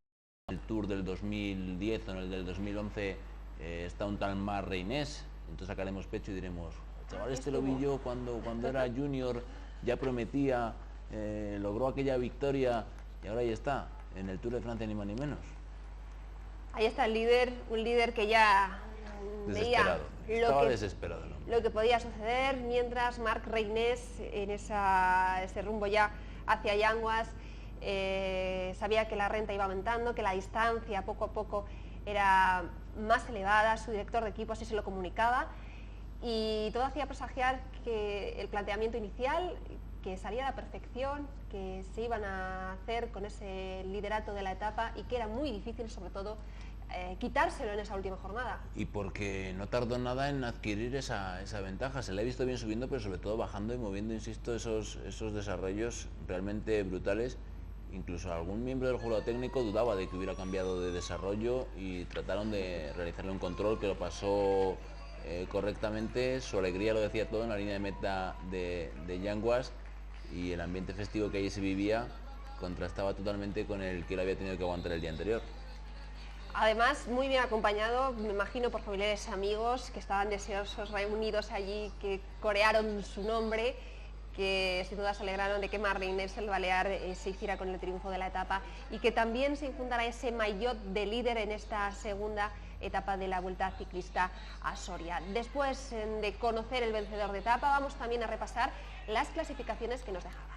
el Tour del 2010 o en el del 2011 está un tal Marc Reynés? Entonces sacaremos pecho y diremos, chaval, este lo vi yo cuando era junior, ya prometía, logró aquella victoria y ahora ahí está, en el Tour de Francia, ni más ni menos. Ahí está el líder, un líder que ya veía desesperado, ¿no? Lo que podía suceder, mientras Marc Reynés en ese rumbo ya hacia Yanguas sabía que la renta iba aumentando, que la distancia poco a poco era más elevada, su director de equipo así se lo comunicaba, y todo hacía presagiar que el planteamiento inicial, que salía a la perfección, que se iban a hacer con ese liderato de la etapa y que era muy difícil sobre todo quitárselo en esa última jornada. Y porque no tardó nada en adquirir esa ventaja, se le ha visto bien subiendo, pero sobre todo bajando y moviendo, insisto, esos desarrollos realmente brutales. Incluso algún miembro del jurado técnico dudaba de que hubiera cambiado de desarrollo y trataron de realizarle un control que lo pasó correctamente. Su alegría lo decía todo en la línea de meta de Yanguas, y el ambiente festivo que allí se vivía contrastaba totalmente con el que él había tenido que aguantar el día anterior. Además, muy bien acompañado, me imagino, por familiares y amigos que estaban deseosos, reunidos allí, que corearon su nombre, que sin duda se alegraron de que Marc Reynés, el balear, se hiciera con el triunfo de la etapa y que también se infundara ese maillot de líder en esta segunda etapa de la Vuelta Ciclista a Soria. Después de conocer el vencedor de etapa, vamos también a repasar las clasificaciones que nos dejaba.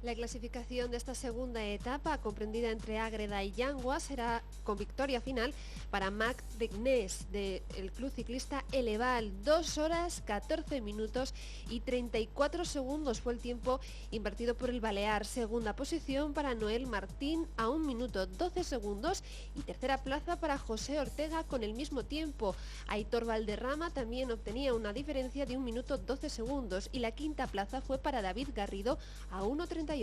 La clasificación de esta segunda etapa, comprendida entre Ágreda y Yanguas, será con victoria final para Marc Reynés del Club Ciclista Eleval. 2 horas, 14 minutos y 34 segundos fue el tiempo invertido por el balear. Segunda posición para Noel Martín a 1 minuto 12 segundos y tercera plaza para José Ortega con el mismo tiempo. Aitor Valderrama también obtenía una diferencia de 1 minuto 12 segundos y la quinta plaza fue para David Garrido a 1:38.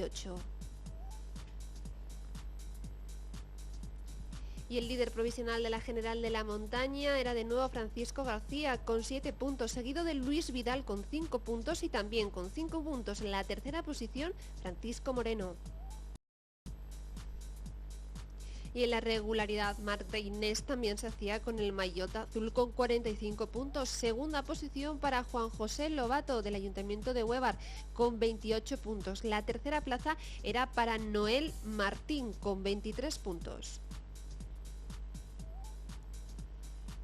Y el líder provisional de la General de la Montaña era de nuevo Francisco García con 7 puntos, seguido de Luis Vidal con 5 puntos y también con 5 puntos en la tercera posición Francisco Moreno. Y en la regularidad, Marc Reynés también se hacía con el maillot azul con 45 puntos. Segunda posición para Juan José Lobato del Ayuntamiento de Huévar con 28 puntos. La tercera plaza era para Noel Martín con 23 puntos.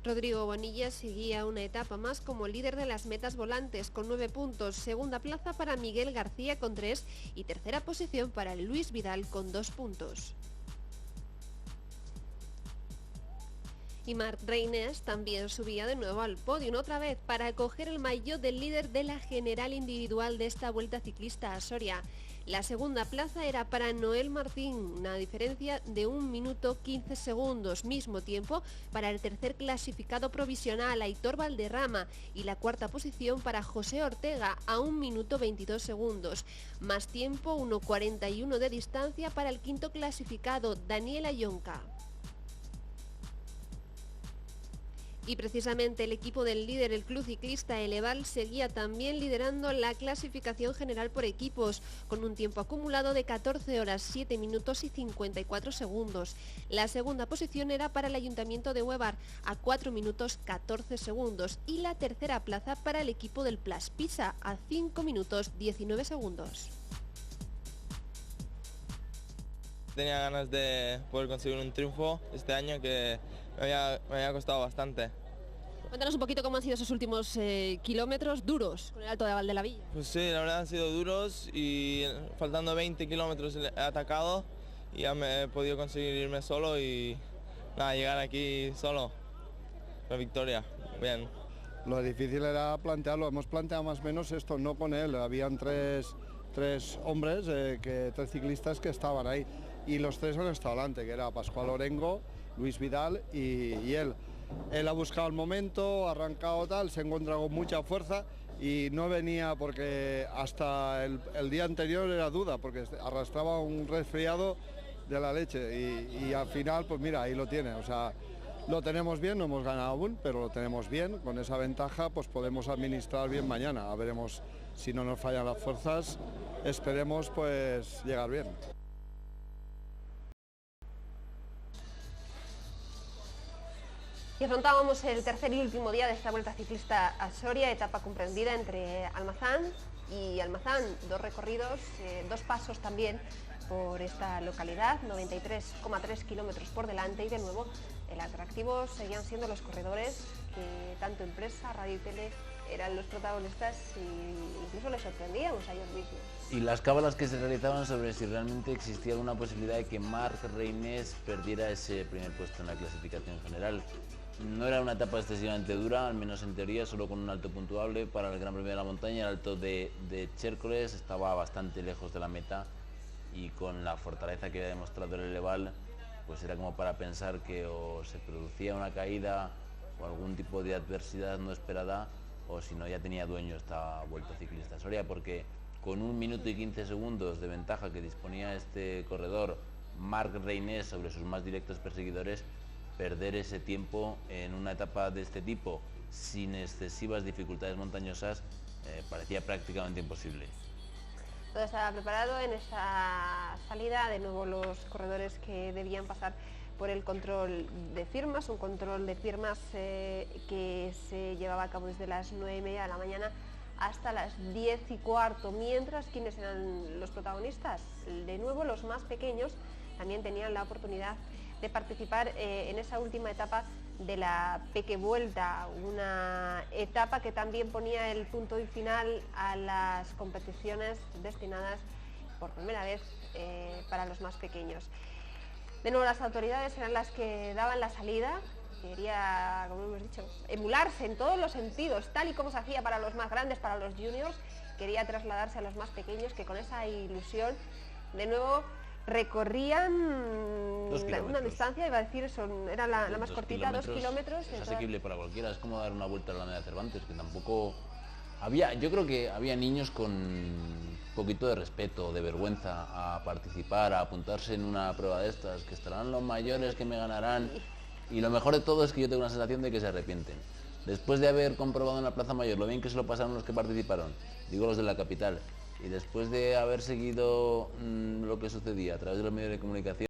Rodrigo Bonilla seguía una etapa más como líder de las metas volantes con 9 puntos. Segunda plaza para Miguel García con 3 y tercera posición para Luis Vidal con 2 puntos. Y Marc Reynés también subía de nuevo al podio, otra vez para coger el maillot del líder de la general individual de esta Vuelta Ciclista a Soria. La segunda plaza era para Noel Martín, una diferencia de 1 minuto 15 segundos, mismo tiempo para el tercer clasificado provisional, Aitor Valderrama, y la cuarta posición para José Ortega, a 1 minuto 22 segundos. Más tiempo, 1:41 de distancia para el quinto clasificado, Daniel Ayonca. Y precisamente el equipo del líder, el Club Ciclista Eleval, seguía también liderando la clasificación general por equipos, con un tiempo acumulado de 14 horas, 7 minutos y 54 segundos. La segunda posición era para el Ayuntamiento de Huévar, a 4 minutos 14 segundos. Y la tercera plaza para el equipo del Plas Pisa, a 5 minutos 19 segundos. Tenía ganas de poder conseguir un triunfo este año que me había costado bastante. Cuéntanos un poquito cómo han sido esos últimos kilómetros duros con el Alto de Valdelavilla. Pues sí, la verdad han sido duros y faltando 20 kilómetros he atacado y ya me he podido conseguir irme solo y nada, llegar aquí solo. La victoria, bien. Lo difícil era plantearlo, hemos planteado más o menos esto, no con él, habían tres hombres, tres ciclistas que estaban ahí y los tres han estado delante, que era Pascual Orengo, Luis Vidal y él. Él ha buscado el momento, ha arrancado tal, se ha encontrado con mucha fuerza y no venía porque hasta el día anterior era duda, porque arrastraba un resfriado de la leche y al final, pues mira, ahí lo tiene, o sea, lo tenemos bien, no hemos ganado aún, pero lo tenemos bien, con esa ventaja pues podemos administrar bien mañana, veremos si no nos fallan las fuerzas, esperemos pues llegar bien. Y afrontábamos el tercer y último día de esta Vuelta Ciclista a Soria, etapa comprendida entre Almazán y Almazán, 2 recorridos, 2 pasos también por esta localidad, 93,3 kilómetros por delante y de nuevo el atractivo seguían siendo los corredores que tanto en prensa, radio y tele eran los protagonistas e incluso les sorprendíamos a ellos mismos. Y las cábalas que se realizaban sobre si realmente existía alguna posibilidad de que Marc Reynés perdiera ese primer puesto en la clasificación general. No era una etapa excesivamente dura, al menos en teoría, solo con un alto puntuable para el Gran Premio de la Montaña. El alto de Chércoles estaba bastante lejos de la meta y con la fortaleza que había demostrado el Eleval, pues era como para pensar que o se producía una caída o algún tipo de adversidad no esperada, o si no ya tenía dueño esta Vuelta Ciclista a Soria, porque con 1 minuto y 15 segundos de ventaja que disponía este corredor Marc Reynés sobre sus más directos perseguidores, perder ese tiempo en una etapa de este tipo sin excesivas dificultades montañosas parecía prácticamente imposible. Todo estaba preparado en esa salida, de nuevo los corredores que debían pasar por el control de firmas, un control de firmas que se llevaba a cabo desde las 9:30 de la mañana hasta las 10:15, mientras quienes eran los protagonistas, de nuevo los más pequeños, también tenían la oportunidad de participar en esa última etapa de la Peque Vuelta, una etapa que también ponía el punto y final a las competiciones destinadas por primera vez para los más pequeños. De nuevo las autoridades eran las que daban la salida, quería, como hemos dicho, emularse en todos los sentidos, tal y como se hacía para los más grandes, para los juniors, quería trasladarse a los más pequeños que con esa ilusión de nuevo recorrían una distancia, iba a decir, era la más cortita, 2 kilómetros. Es asequible para cualquiera, es como dar una vuelta a la Alameda Cervantes, que tampoco Yo creo que había niños con un poquito de respeto, de vergüenza a participar, a apuntarse en una prueba de estas, que estarán los mayores que me ganarán, y lo mejor de todo es que yo tengo una sensación de que se arrepienten. Después de haber comprobado en la Plaza Mayor lo bien que se lo pasaron los que participaron, digo los de la capital, y después de haber seguido lo que sucedía a través de los medios de comunicación,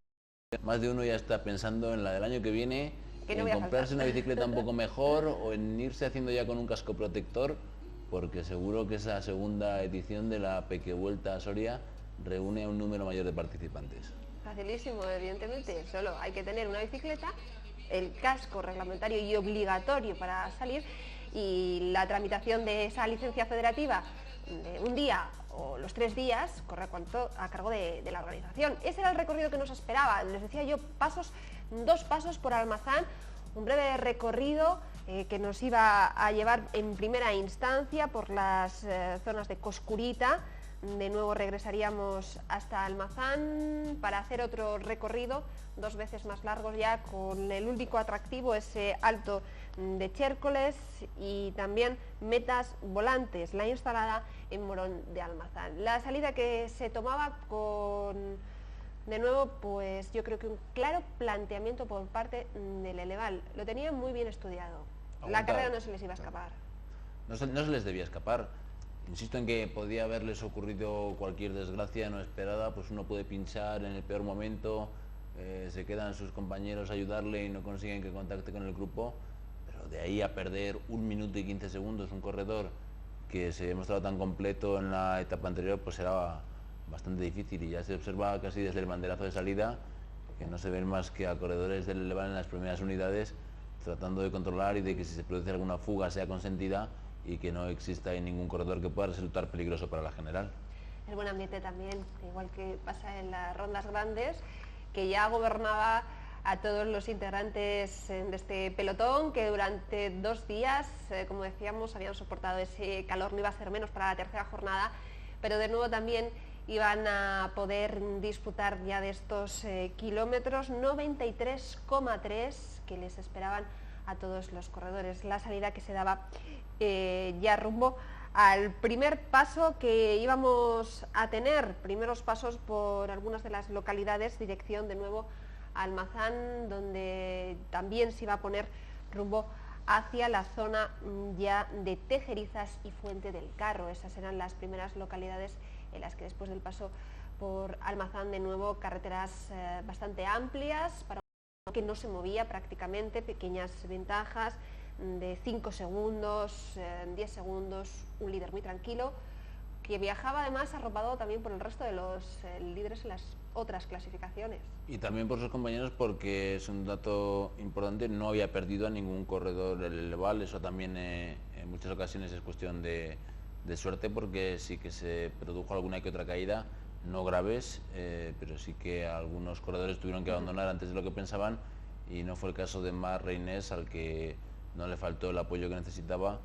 más de uno ya está pensando en la del año que viene, en comprarse una bicicleta un poco mejor o en irse haciendo ya con un casco protector, porque seguro que esa segunda edición de la Pequevuelta a Soria reúne a un número mayor de participantes. Facilísimo, evidentemente, solo hay que tener una bicicleta, el casco reglamentario y obligatorio para salir, y la tramitación de esa licencia federativa de un día o los 3 días corre a cargo de la organización. Ese era el recorrido que nos esperaba. Les decía yo, 2 pasos por Almazán, un breve recorrido que nos iba a llevar en primera instancia por las zonas de Coscurita. De nuevo regresaríamos hasta Almazán para hacer otro recorrido 2 veces más largo, ya con el único atractivo, ese alto de Chércoles, y también metas volantes, la instalada en Morón de Almazán. La salida que se tomaba con, de nuevo, pues yo creo que un claro planteamiento por parte del Eleval. Lo tenían muy bien estudiado. La carrera no se les iba a escapar. No se les debía escapar. Insisto en que podía haberles ocurrido cualquier desgracia no esperada, pues uno puede pinchar en el peor momento, se quedan sus compañeros a ayudarle y no consiguen que contacte con el grupo, pero de ahí a perder 1 minuto y 15 segundos un corredor que se ha mostrado tan completo en la etapa anterior, pues era bastante difícil, y ya se observa casi desde el banderazo de salida que no se ven más que a corredores del Eleval en las primeras unidades tratando de controlar y de que si se produce alguna fuga sea consentida y que no exista ahí ningún corredor que pueda resultar peligroso para la general. El buen ambiente también, igual que pasa en las rondas grandes, que ya gobernaba a todos los integrantes de este pelotón, que durante 2 días, como decíamos, habían soportado ese calor. No iba a ser menos para la tercera jornada, pero de nuevo también iban a poder disfrutar ya de estos kilómetros 93,3 que les esperaban a todos los corredores. La salida que se daba ya rumbo al primer paso que íbamos a tener, primeros pasos por algunas de las localidades, dirección de nuevo a Almazán, donde también se iba a poner rumbo hacia la zona ya de Tejerizas y Fuente del Carro. Esas eran las primeras localidades en las que, después del paso por Almazán, de nuevo carreteras bastante amplias, para que no se movía prácticamente, pequeñas ventajas de 5 segundos, 10 segundos, un líder muy tranquilo, que viajaba además arropado también por el resto de los líderes en las otras clasificaciones. Y también por sus compañeros, porque es un dato importante, no había perdido a ningún corredor del Eleval. Eso también en muchas ocasiones es cuestión de suerte, porque sí que se produjo alguna que otra caída, no graves, pero sí que algunos corredores tuvieron que abandonar antes de lo que pensaban, y no fue el caso de Mar Reinés, al que no le faltó el apoyo que necesitaba.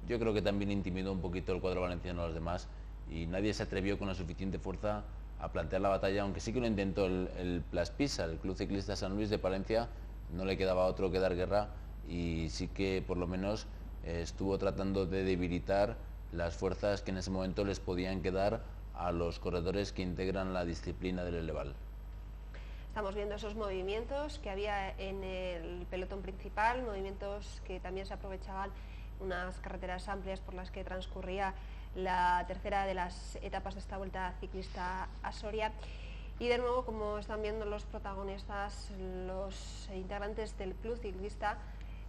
Yo creo que también intimidó un poquito el cuadro valenciano a los demás, y nadie se atrevió con la suficiente fuerza a plantear la batalla, aunque sí que lo intentó el Plaspisa, el Club Ciclista San Luis de Palencia. No le quedaba otro que dar guerra, y sí que por lo menos estuvo tratando de debilitar las fuerzas que en ese momento les podían quedar a los corredores que integran la disciplina del Eleval. Estamos viendo esos movimientos que había en el pelotón principal, movimientos que también se aprovechaban unas carreteras amplias por las que transcurría la tercera de las etapas de esta Vuelta Ciclista a Soria. Y de nuevo, como están viendo los protagonistas, los integrantes del Club Ciclista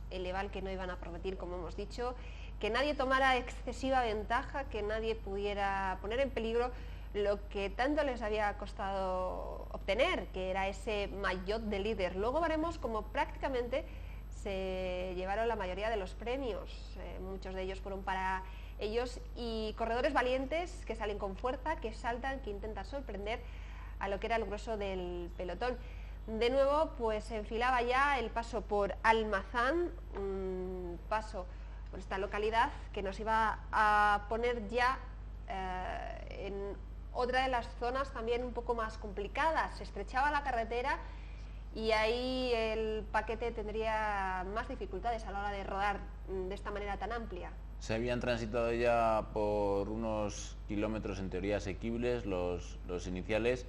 Eleval, que no iban a permitir, como hemos dicho, que nadie tomara excesiva ventaja, que nadie pudiera poner en peligro lo que tanto les había costado obtener, que era ese maillot de líder. Luego veremos cómo prácticamente se llevaron la mayoría de los premios, muchos de ellos fueron para ellos, y corredores valientes que salen con fuerza, que saltan, que intentan sorprender a lo que era el grueso del pelotón. De nuevo, pues se enfilaba ya el paso por Almazán, un paso por esta localidad que nos iba a poner ya en otra de las zonas también un poco más complicadas. Se estrechaba la carretera y ahí el paquete tendría más dificultades a la hora de rodar de esta manera tan amplia. Se habían transitado ya por unos kilómetros en teoría asequibles, los iniciales.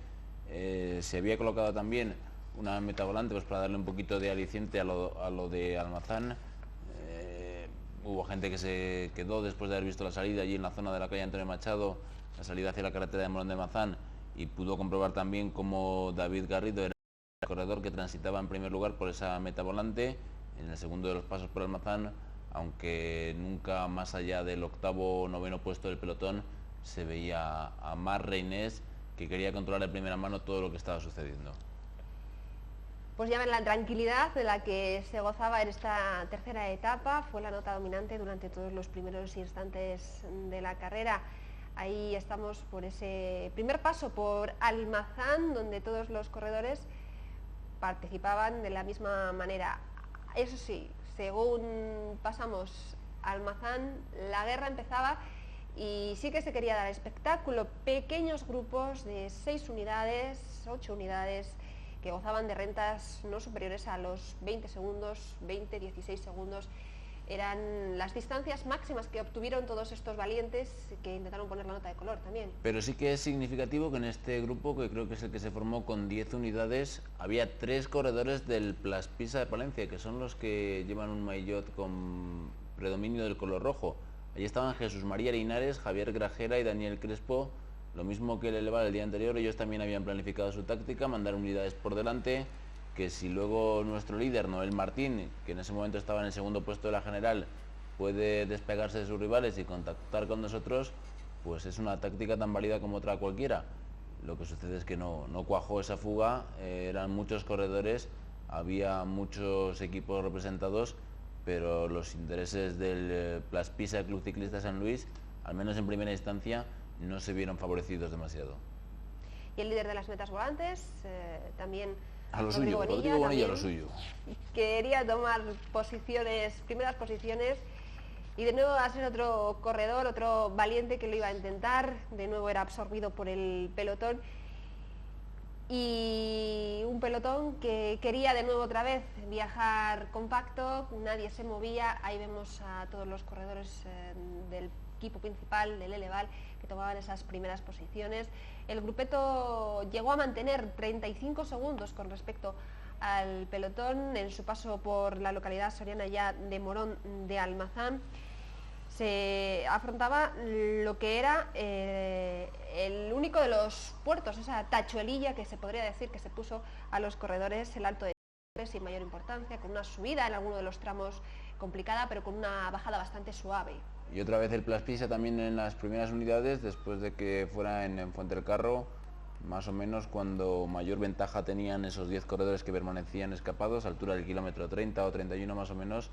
Se había colocado también una meta volante pues para darle un poquito de aliciente a lo de Almazán. Hubo gente que se quedó después de haber visto la salida allí en la zona de la calle Antonio Machado, la salida hacia la carretera de Morón de Almazán, y pudo comprobar también cómo David Garrido era el corredor que transitaba en primer lugar por esa meta volante, en el segundo de los pasos por Almazán, aunque nunca más allá del octavo o noveno puesto del pelotón se veía a Marc Reynés, que quería controlar de primera mano todo lo que estaba sucediendo. Pues ya ven la tranquilidad de la que se gozaba en esta tercera etapa, fue la nota dominante durante todos los primeros instantes de la carrera. Ahí estamos por ese primer paso por Almazán, donde todos los corredores participaban de la misma manera. Eso sí, según pasamos Almazán, la guerra empezaba y sí que se quería dar espectáculo. Pequeños grupos de 6 unidades, 8 unidades, que gozaban de rentas no superiores a los 20 segundos, 20, 16 segundos. Eran las distancias máximas que obtuvieron todos estos valientes que intentaron poner la nota de color también. Pero sí que es significativo que en este grupo, que creo que es el que se formó con 10 unidades, había 3 corredores del Plaspisa de Palencia, que son los que llevan un maillot con predominio del color rojo. Allí estaban Jesús María Linares, Javier Grajera y Daniel Crespo. Lo mismo que el Elevar el día anterior, ellos también habían planificado su táctica, mandar unidades por delante, que si luego nuestro líder, Noel Martín, que en ese momento estaba en el segundo puesto de la general, puede despegarse de sus rivales y contactar con nosotros, pues es una táctica tan válida como otra cualquiera. Lo que sucede es que no cuajó esa fuga, eran muchos corredores, había muchos equipos representados, pero los intereses del Plaspisa Club Ciclista San Luis, al menos en primera instancia, no se vieron favorecidos demasiado. Y el líder de las metas volantes también, a lo suyo, Rodrigo Bonilla a lo suyo. Quería tomar primeras posiciones, y de nuevo va a ser otro corredor, otro valiente que lo iba a intentar. De nuevo era absorbido por el pelotón, y un pelotón que quería de nuevo otra vez viajar compacto, nadie se movía. Ahí vemos a todos los corredores del equipo principal del Eleval que tomaban esas primeras posiciones. El grupeto llegó a mantener 35 segundos con respecto al pelotón en su paso por la localidad soriana ya de Morón de Almazán. Se afrontaba lo que era el único de los puertos, esa tachuelilla que se podría decir que se puso a los corredores, el Alto de Chipre, sin mayor importancia, con una subida en alguno de los tramos complicada, pero con una bajada bastante suave. Y otra vez el Plaspisa también en las primeras unidades, después de que fuera en Fuente del Carro, más o menos cuando mayor ventaja tenían esos 10 corredores que permanecían escapados, a altura del kilómetro 30 o 31 más o menos,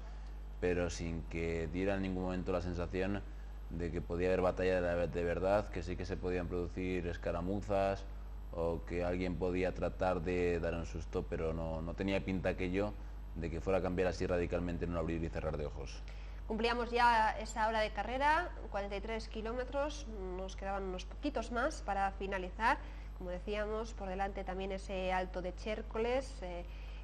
pero sin que diera en ningún momento la sensación de que podía haber batalla de verdad, que sí que se podían producir escaramuzas o que alguien podía tratar de dar un susto, pero no tenía pinta aquello de que fuera a cambiar así radicalmente en un abrir y cerrar de ojos. Cumplíamos ya esa hora de carrera, 43 kilómetros, nos quedaban unos poquitos más para finalizar. Como decíamos, por delante también ese Alto de Chércoles,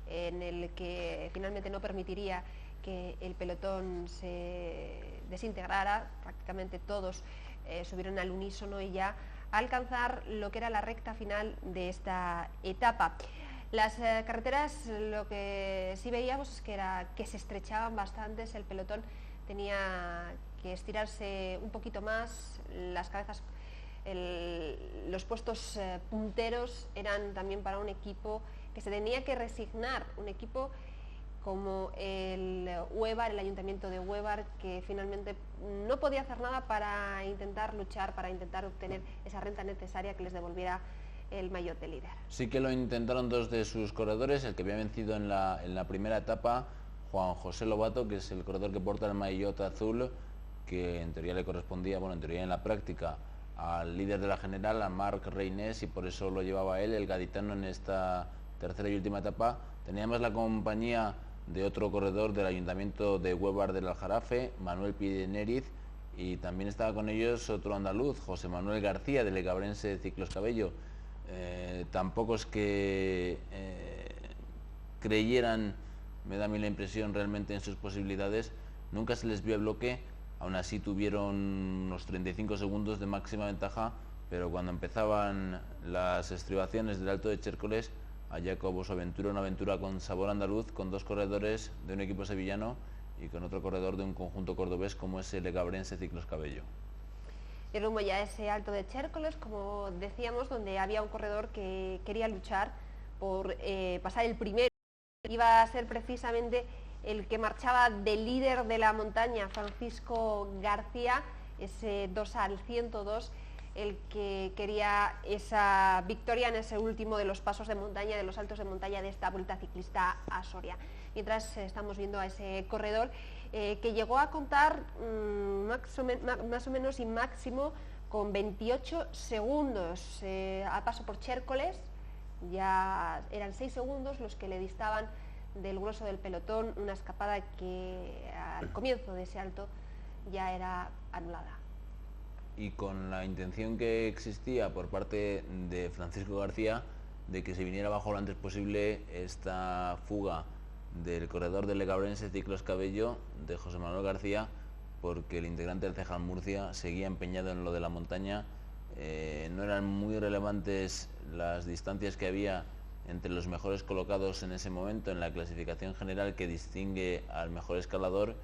en el que finalmente no permitiría que el pelotón se desintegrara. Prácticamente todos subieron al unísono y ya alcanzar lo que era la recta final de esta etapa. Las carreteras, lo que sí veíamos es que se estrechaban bastante, el pelotón tenía que estirarse un poquito más, las cabezas, los puestos punteros eran también para un equipo que se tenía que resignar, un equipo como el Huevar, el Ayuntamiento de Huevar, que finalmente no podía hacer nada para intentar luchar, para intentar obtener esa renta necesaria que les devolviera el maillot de líder. Sí que lo intentaron 2 de sus corredores, el que había vencido en la primera etapa, Juan José Lobato, que es el corredor que porta el maillot azul, que en teoría le correspondía, bueno, en teoría en la práctica, al líder de la general, a Marc Reynés, y por eso lo llevaba él, el gaditano, en esta tercera y última etapa. Teníamos la compañía de otro corredor del Ayuntamiento de Huevar del Aljarafe, Manuel Pideneriz, y también estaba con ellos otro andaluz, José Manuel García, del Legabrense Ciclos Cabello. Tampoco es que creyeran, me da a mí la impresión, realmente en sus posibilidades. Nunca se les vio el bloque, aún así tuvieron unos 35 segundos de máxima ventaja, pero cuando empezaban las estribaciones del Alto de Chércoles, allá como su aventura, una aventura con sabor andaluz, con dos corredores de un equipo sevillano y con otro corredor de un conjunto cordobés como es el Legabrense Ciclos Cabello. Y rumbo ya a ese Alto de Chércoles, como decíamos, donde había un corredor que quería luchar por pasar el primero. Iba a ser precisamente el que marchaba de líder de la montaña, Francisco García, ese dorsal 102, el que quería esa victoria en ese último de los pasos de montaña, de los saltos de montaña de esta Vuelta Ciclista a Soria. Mientras estamos viendo a ese corredor que llegó a contar más o menos y máximo con 28 segundos al paso por Chércoles. Ya eran 6 segundos los que le distaban del grueso del pelotón, una escapada que al comienzo de ese alto ya era anulada. Y con la intención que existía por parte de Francisco García de que se viniera abajo lo antes posible esta fuga del corredor del Legabrense Ciclos Cabello de José Manuel García, porque el integrante del Cejal Murcia seguía empeñado en lo de la montaña. No eran muy relevantes las distancias que había entre los mejores colocados en ese momento en la clasificación general que distingue al mejor escalador,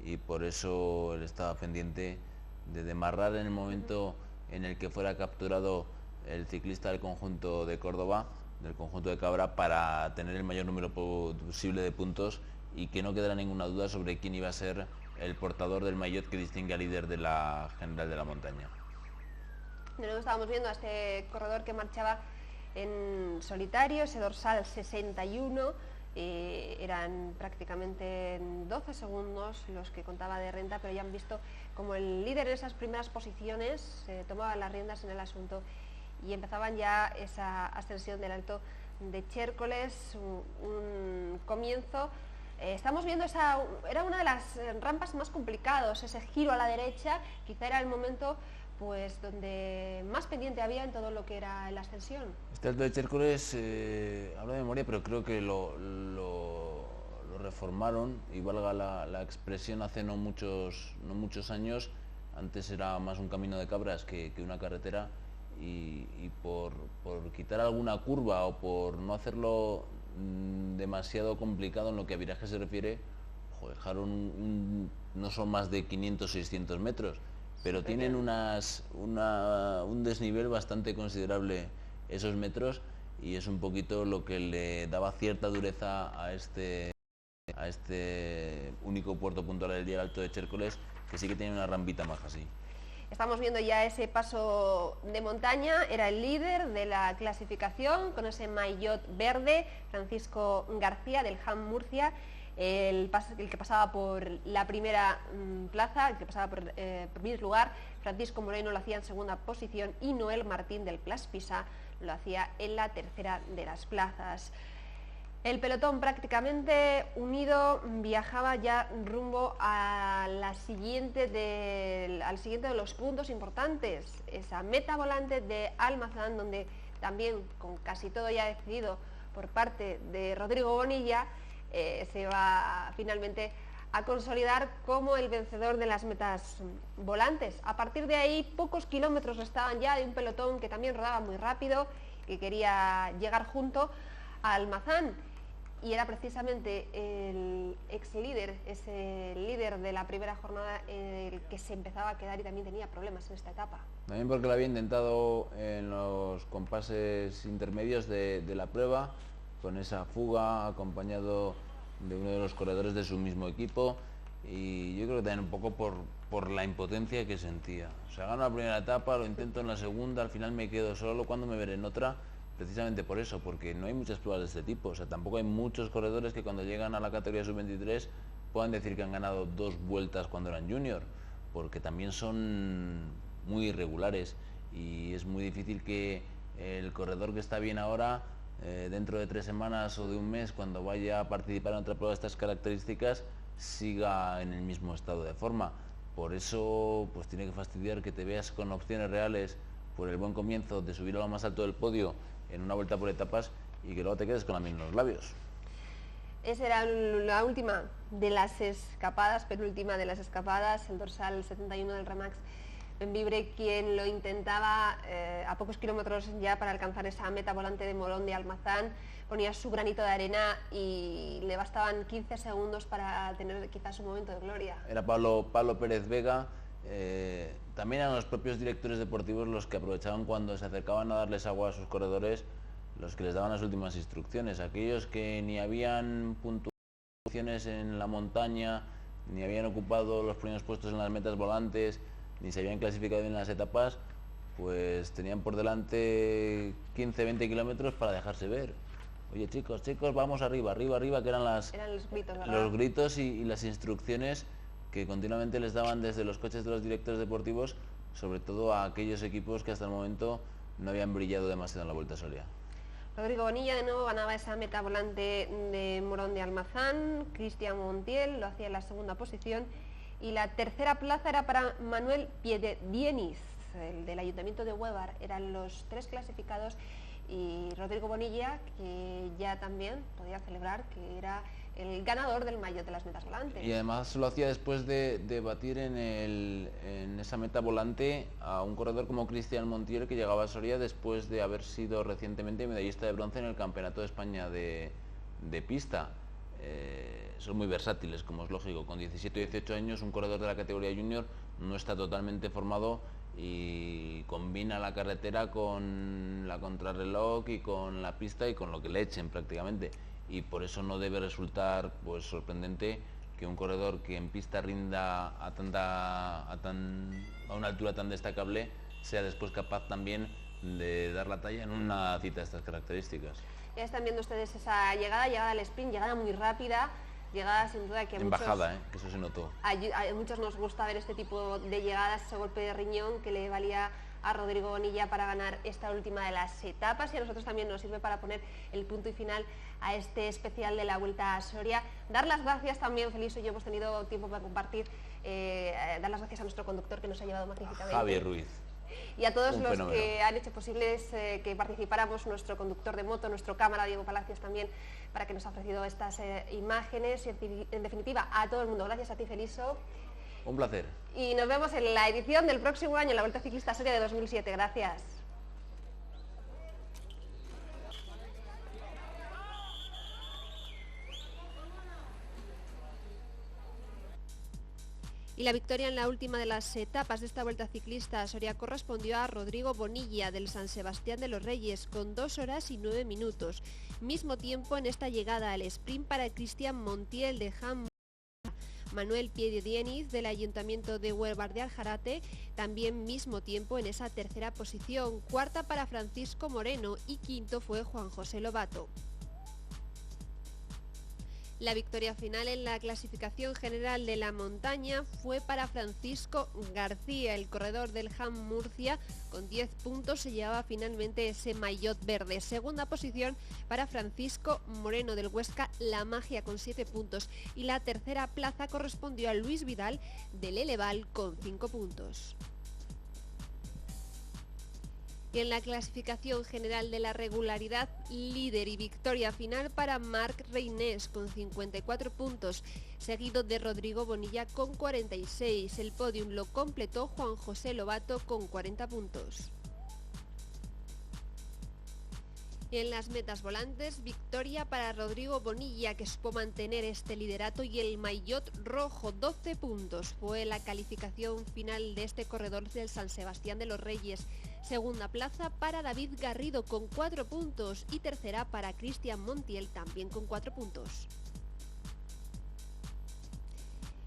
y por eso él estaba pendiente de demarrar en el momento en el que fuera capturado el ciclista del conjunto de Córdoba, del conjunto de Cabra, para tener el mayor número posible de puntos y que no quedara ninguna duda sobre quién iba a ser el portador del maillot que distingue al líder de la general de la montaña. De nuevo estábamos viendo a este corredor que marchaba en solitario, ese dorsal 61, eran prácticamente 12 segundos los que contaba de renta, pero ya han visto como el líder en esas primeras posiciones tomaba las riendas en el asunto y empezaban ya esa ascensión del Alto de Chércoles, un comienzo. Estamos viendo era una de las rampas más complicadas, ese giro a la derecha, quizá era el momento pues donde más pendiente había en todo lo que era la ascensión. Este Alto de Chércoles, hablo de memoria, pero creo que lo reformaron, y valga la expresión, hace no muchos años. Antes era más un camino de cabras que una carretera, y por quitar alguna curva o por no hacerlo demasiado complicado en lo que a viraje se refiere, dejaron no son más de 500-600 metros, pero tienen un desnivel bastante considerable esos metros, y es un poquito lo que le daba cierta dureza a este único puerto puntual del día, Alto de Chércoles, que sí que tiene una rampita más así. Estamos viendo ya ese paso de montaña, era el líder de la clasificación con ese maillot verde, Francisco García del JAM Murcia, el que pasaba por la primera plaza, el que pasaba por primer lugar. Francisco Moreno lo hacía en segunda posición y Noel Martín del Plas Pisa lo hacía en la tercera de las plazas. El pelotón prácticamente unido viajaba ya rumbo a al siguiente de los puntos importantes, esa meta volante de Almazán, donde también con casi todo ya decidido por parte de Rodrigo Bonilla, se va finalmente a consolidar como el vencedor de las metas volantes. A partir de ahí, pocos kilómetros restaban ya de un pelotón que también rodaba muy rápido, que quería llegar junto a Almazán, y era precisamente el ex líder, ese líder de la primera jornada, el que se empezaba a quedar y también tenía problemas en esta etapa. También porque lo había intentado en los compases intermedios de la prueba, con esa fuga, acompañado de uno de los corredores de su mismo equipo, y yo creo que también un poco por la impotencia que sentía. O sea, gano la primera etapa, lo intento en la segunda, al final me quedo solo, ¿cuándo me veré en otra? Precisamente por eso, porque no hay muchas pruebas de este tipo. O sea, tampoco hay muchos corredores que cuando llegan a la categoría sub-23 puedan decir que han ganado 2 vueltas cuando eran junior, porque también son muy irregulares, y es muy difícil que el corredor que está bien ahora, dentro de 3 semanas o de un mes, cuando vaya a participar en otra prueba de estas características, siga en el mismo estado de forma. Por eso pues tiene que fastidiar que te veas con opciones reales por el buen comienzo de subir a lo más alto del podio en una vuelta por etapas, y que luego te quedes con la miel en los labios. Esa era la última de las escapadas, penúltima de las escapadas, el dorsal 71 del Remax Bembibre, quien lo intentaba a pocos kilómetros ya para alcanzar esa meta volante de Morón de Almazán. Ponía su granito de arena y le bastaban 15 segundos para tener quizás un momento de gloria. Era Pablo Pérez Vega. También eran los propios directores deportivos los que aprovechaban cuando se acercaban a darles agua a sus corredores, los que les daban las últimas instrucciones. Aquellos que ni habían puntuaciones en la montaña, ni habían ocupado los primeros puestos en las metas volantes, ni se habían clasificado en las etapas, pues tenían por delante 15-20 kilómetros para dejarse ver. Oye, chicos, vamos arriba, que eran los gritos, ¿verdad? Los gritos y las instrucciones que continuamente les daban desde los coches de los directores deportivos, sobre todo a aquellos equipos que hasta el momento no habían brillado demasiado en la Vuelta a Soria. Rodrigo Bonilla de nuevo ganaba esa meta volante de Morón de Almazán, Cristian Montiel lo hacía en la segunda posición y la tercera plaza era para Manuel Piededieniz, el del Ayuntamiento de Huévar. Eran los 3 clasificados y Rodrigo Bonilla, que ya también podía celebrar que era el ganador del maillot de las metas volantes. Y además lo hacía después de batir en esa meta volante a un corredor como Cristian Montiel, que llegaba a Soria después de haber sido recientemente medallista de bronce en el Campeonato de España de pista. Son muy versátiles, como es lógico. Con 17 o 18 años un corredor de la categoría junior no está totalmente formado y combina la carretera con la contrarreloj y con la pista y con lo que le echen prácticamente. Y por eso no debe resultar pues sorprendente que un corredor que en pista rinda a una altura tan destacable sea después capaz también de dar la talla en una cita de estas características. Ya están viendo ustedes esa llegada al sprint, llegada muy rápida, llegada sin duda que en bajada, que eso se notó. A muchos nos gusta ver este tipo de llegadas, ese golpe de riñón que le valía a Rodrigo Bonilla para ganar esta última de las etapas, y a nosotros también nos sirve para poner el punto y final a este especial de la Vuelta a Soria. Dar las gracias también, Feliz y yo hemos tenido tiempo para compartir, dar las gracias a nuestro conductor que nos ha llevado magníficamente. Javier Ruiz. Y a todos los que han hecho posibles que participáramos, nuestro conductor de moto, nuestro cámara, Diego Palacios también, para que nos ha ofrecido estas imágenes, y en definitiva a todo el mundo. Gracias a ti, Feliso. Un placer. Y nos vemos en la edición del próximo año, la Vuelta Ciclista Soria de 2007. Gracias. Y la victoria en la última de las etapas de esta Vuelta Ciclista a Soria correspondió a Rodrigo Bonilla del San Sebastián de los Reyes con 2 horas y 9 minutos. Mismo tiempo en esta llegada al sprint para Cristian Montiel de Ham. Manuel Piededieniz del Ayuntamiento de Huelva de Aljarate, también mismo tiempo en esa tercera posición. Cuarta para Francisco Moreno y quinto fue Juan José Lobato. La victoria final en la clasificación general de la montaña fue para Francisco García, el corredor del Ham Murcia. Con 10 puntos se llevaba finalmente ese maillot verde. Segunda posición para Francisco Moreno del Huesca La Magia con 7 puntos. Y la tercera plaza correspondió a Luis Vidal del Eleval con 5 puntos. Y en la clasificación general de la regularidad, líder y victoria final para Marc Reynés con 54 puntos, seguido de Rodrigo Bonilla con 46. El podium lo completó Juan José Lobato con 40 puntos. Y en las metas volantes, victoria para Rodrigo Bonilla, que supo mantener este liderato, y el maillot rojo, 12 puntos. Fue la calificación final de este corredor del San Sebastián de los Reyes. Segunda plaza para David Garrido con 4 puntos y tercera para Cristian Montiel también con 4 puntos.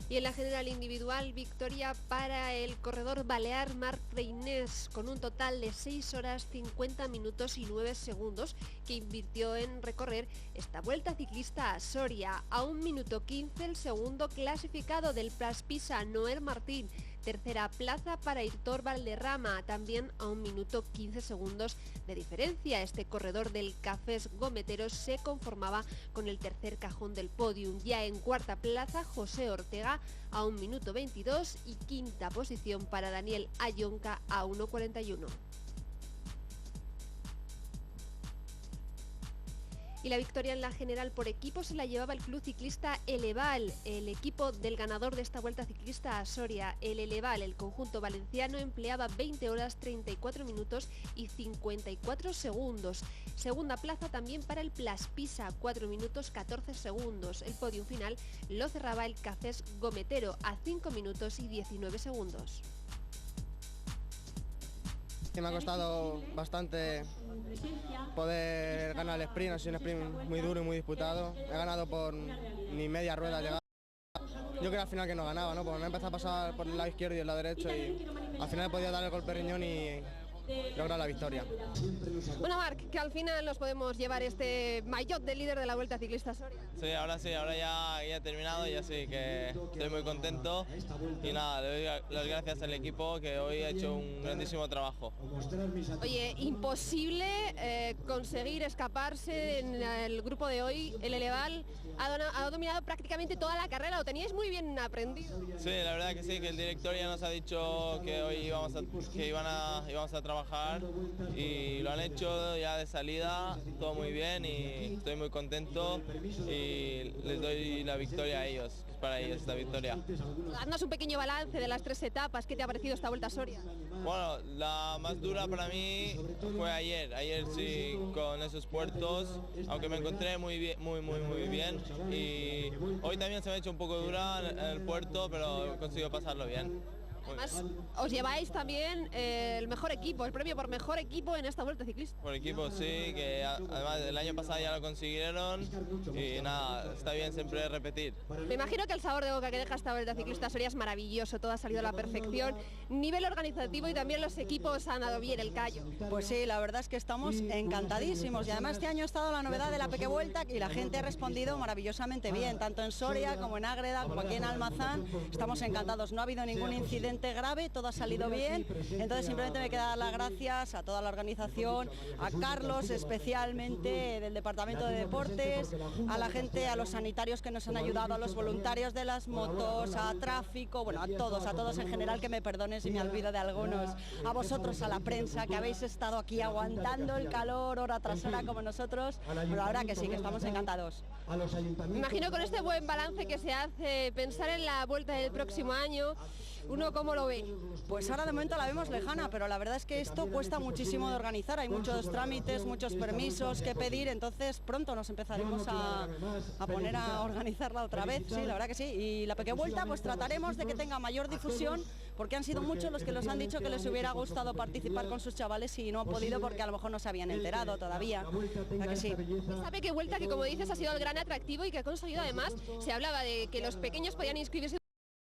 Y en la general individual, victoria para el corredor balear Marc Reynés con un total de 6 horas 50 minutos y 9 segundos, que invirtió en recorrer esta Vuelta Ciclista a Soria. A 1 minuto 15 el segundo clasificado del Praspisa, Noel Martín. Tercera plaza para Hitor Valderrama, también a 1 minuto 15 segundos de diferencia. Este corredor del Cafés Gometeros se conformaba con el tercer cajón del podium. Ya en cuarta plaza, José Ortega a 1 minuto 22 y quinta posición para Daniel Ayonca a 1:41. Y la victoria en la general por equipo se la llevaba el club ciclista Eleval, el equipo del ganador de esta Vuelta Ciclista a Soria. El Eleval, el conjunto valenciano, empleaba 20 horas 34 minutos y 54 segundos. Segunda plaza también para el Plaspisa, 4 minutos 14 segundos. El podium final lo cerraba el Cacés Gometero a 5 minutos y 19 segundos. Que me ha costado bastante poder ganar el sprint, ha sido un sprint muy duro y muy disputado. He ganado por ni media rueda llegada. Yo creo al final que no ganaba, ¿no? Porque me empezó a pasar por el lado izquierdo y el lado derecho y al final he podido dar el golpe de riñón y lograr la victoria. Bueno, Marc, que al final nos podemos llevar este maillot de líder de la Vuelta Ciclista Soria. Sí, ahora ya he terminado y así que estoy muy contento y nada, le doy las gracias al equipo que hoy ha hecho un grandísimo trabajo. Oye, imposible conseguir escaparse en el grupo de hoy. El Eleval ha dominado prácticamente toda la carrera, lo teníais muy bien aprendido. Sí, la verdad que sí, que el director ya nos ha dicho que hoy íbamos a trabajar y lo han hecho ya de salida, todo muy bien y estoy muy contento y les doy la victoria a ellos, es para ellos esta victoria. Haznos un pequeño balance de las 3 etapas, ¿qué te ha parecido esta Vuelta a Soria? Bueno, la más dura para mí fue ayer sí con esos puertos, aunque me encontré muy bien y hoy también se me ha hecho un poco dura en el puerto, pero he conseguido pasarlo bien. Además, os lleváis también el mejor equipo, el premio por mejor equipo en esta Vuelta Ciclista. Por equipo sí, que además el año pasado ya lo consiguieron y nada, está bien siempre repetir. Me imagino que el sabor de boca que deja esta Vuelta Ciclista Soria es maravilloso, todo ha salido a la perfección, nivel organizativo y también los equipos han dado bien el callo. Pues sí, la verdad es que estamos encantadísimos y además este año ha estado la novedad de la Peque Vuelta y la gente ha respondido maravillosamente bien, tanto en Soria como en Ágreda, como aquí en Almazán, estamos encantados, no ha habido ningún incidente grave, todo ha salido bien, entonces simplemente me queda dar las gracias a toda la organización, a Carlos especialmente del Departamento de Deportes, a la gente, a los sanitarios que nos han ayudado, a los voluntarios de las motos, a tráfico, bueno, a todos en general, que me perdonen si me olvido de algunos, a vosotros, a la prensa, que habéis estado aquí aguantando el calor hora tras hora como nosotros, pero la verdad que sí, que estamos encantados. Me imagino con este buen balance que se hace, pensar en la Vuelta del próximo año, ¿uno cómo lo ve? Pues ahora de momento la vemos lejana, pero la verdad es que esto cuesta muchísimo de organizar, hay muchos trámites, muchos permisos que pedir, entonces pronto nos empezaremos a poner a organizarla otra vez, sí, la verdad que sí, y la Peque Vuelta pues trataremos de que tenga mayor difusión, porque han sido muchos los que nos han dicho que les hubiera gustado participar con sus chavales y no han podido porque a lo mejor no se habían enterado todavía, ¿verdad que sí? Esta Peque Vuelta que, como dices, ha sido el gran atractivo y que ha conseguido, además, se hablaba de que los pequeños podían inscribirse.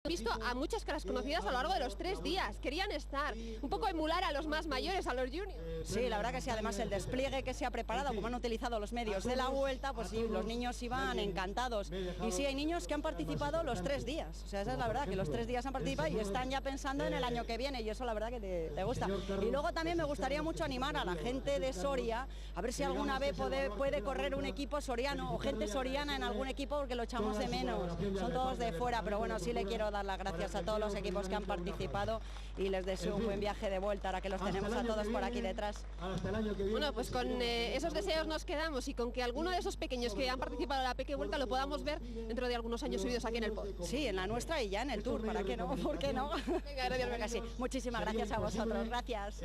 He visto a muchas caras conocidas a lo largo de los 3 días, querían estar, un poco emular a los más mayores, a los juniors. Sí, la verdad que sí, además el despliegue que se ha preparado, como han utilizado los medios de la Vuelta, pues sí, los niños iban encantados. Y sí, hay niños que han participado los 3 días, o sea, esa es la verdad, que los 3 días han participado y están ya pensando en el año que viene, y eso la verdad que te gusta. Y luego también me gustaría mucho animar a la gente de Soria, a ver si alguna vez puede correr un equipo soriano o gente soriana en algún equipo, porque lo echamos de menos, son todos de fuera, pero bueno, sí le quiero dar las gracias a todos los equipos que han participado y les deseo un buen viaje de vuelta ahora que los tenemos a todos por aquí detrás. Bueno, pues con esos deseos nos quedamos y con que alguno de esos pequeños que han participado en la Peque Vuelta lo podamos ver dentro de algunos años subidos aquí en el podio. Sí, en la nuestra y ya en el Tour, ¿para qué no? ¿Por qué no? Venga, gracias. Muchísimas gracias a vosotros, gracias.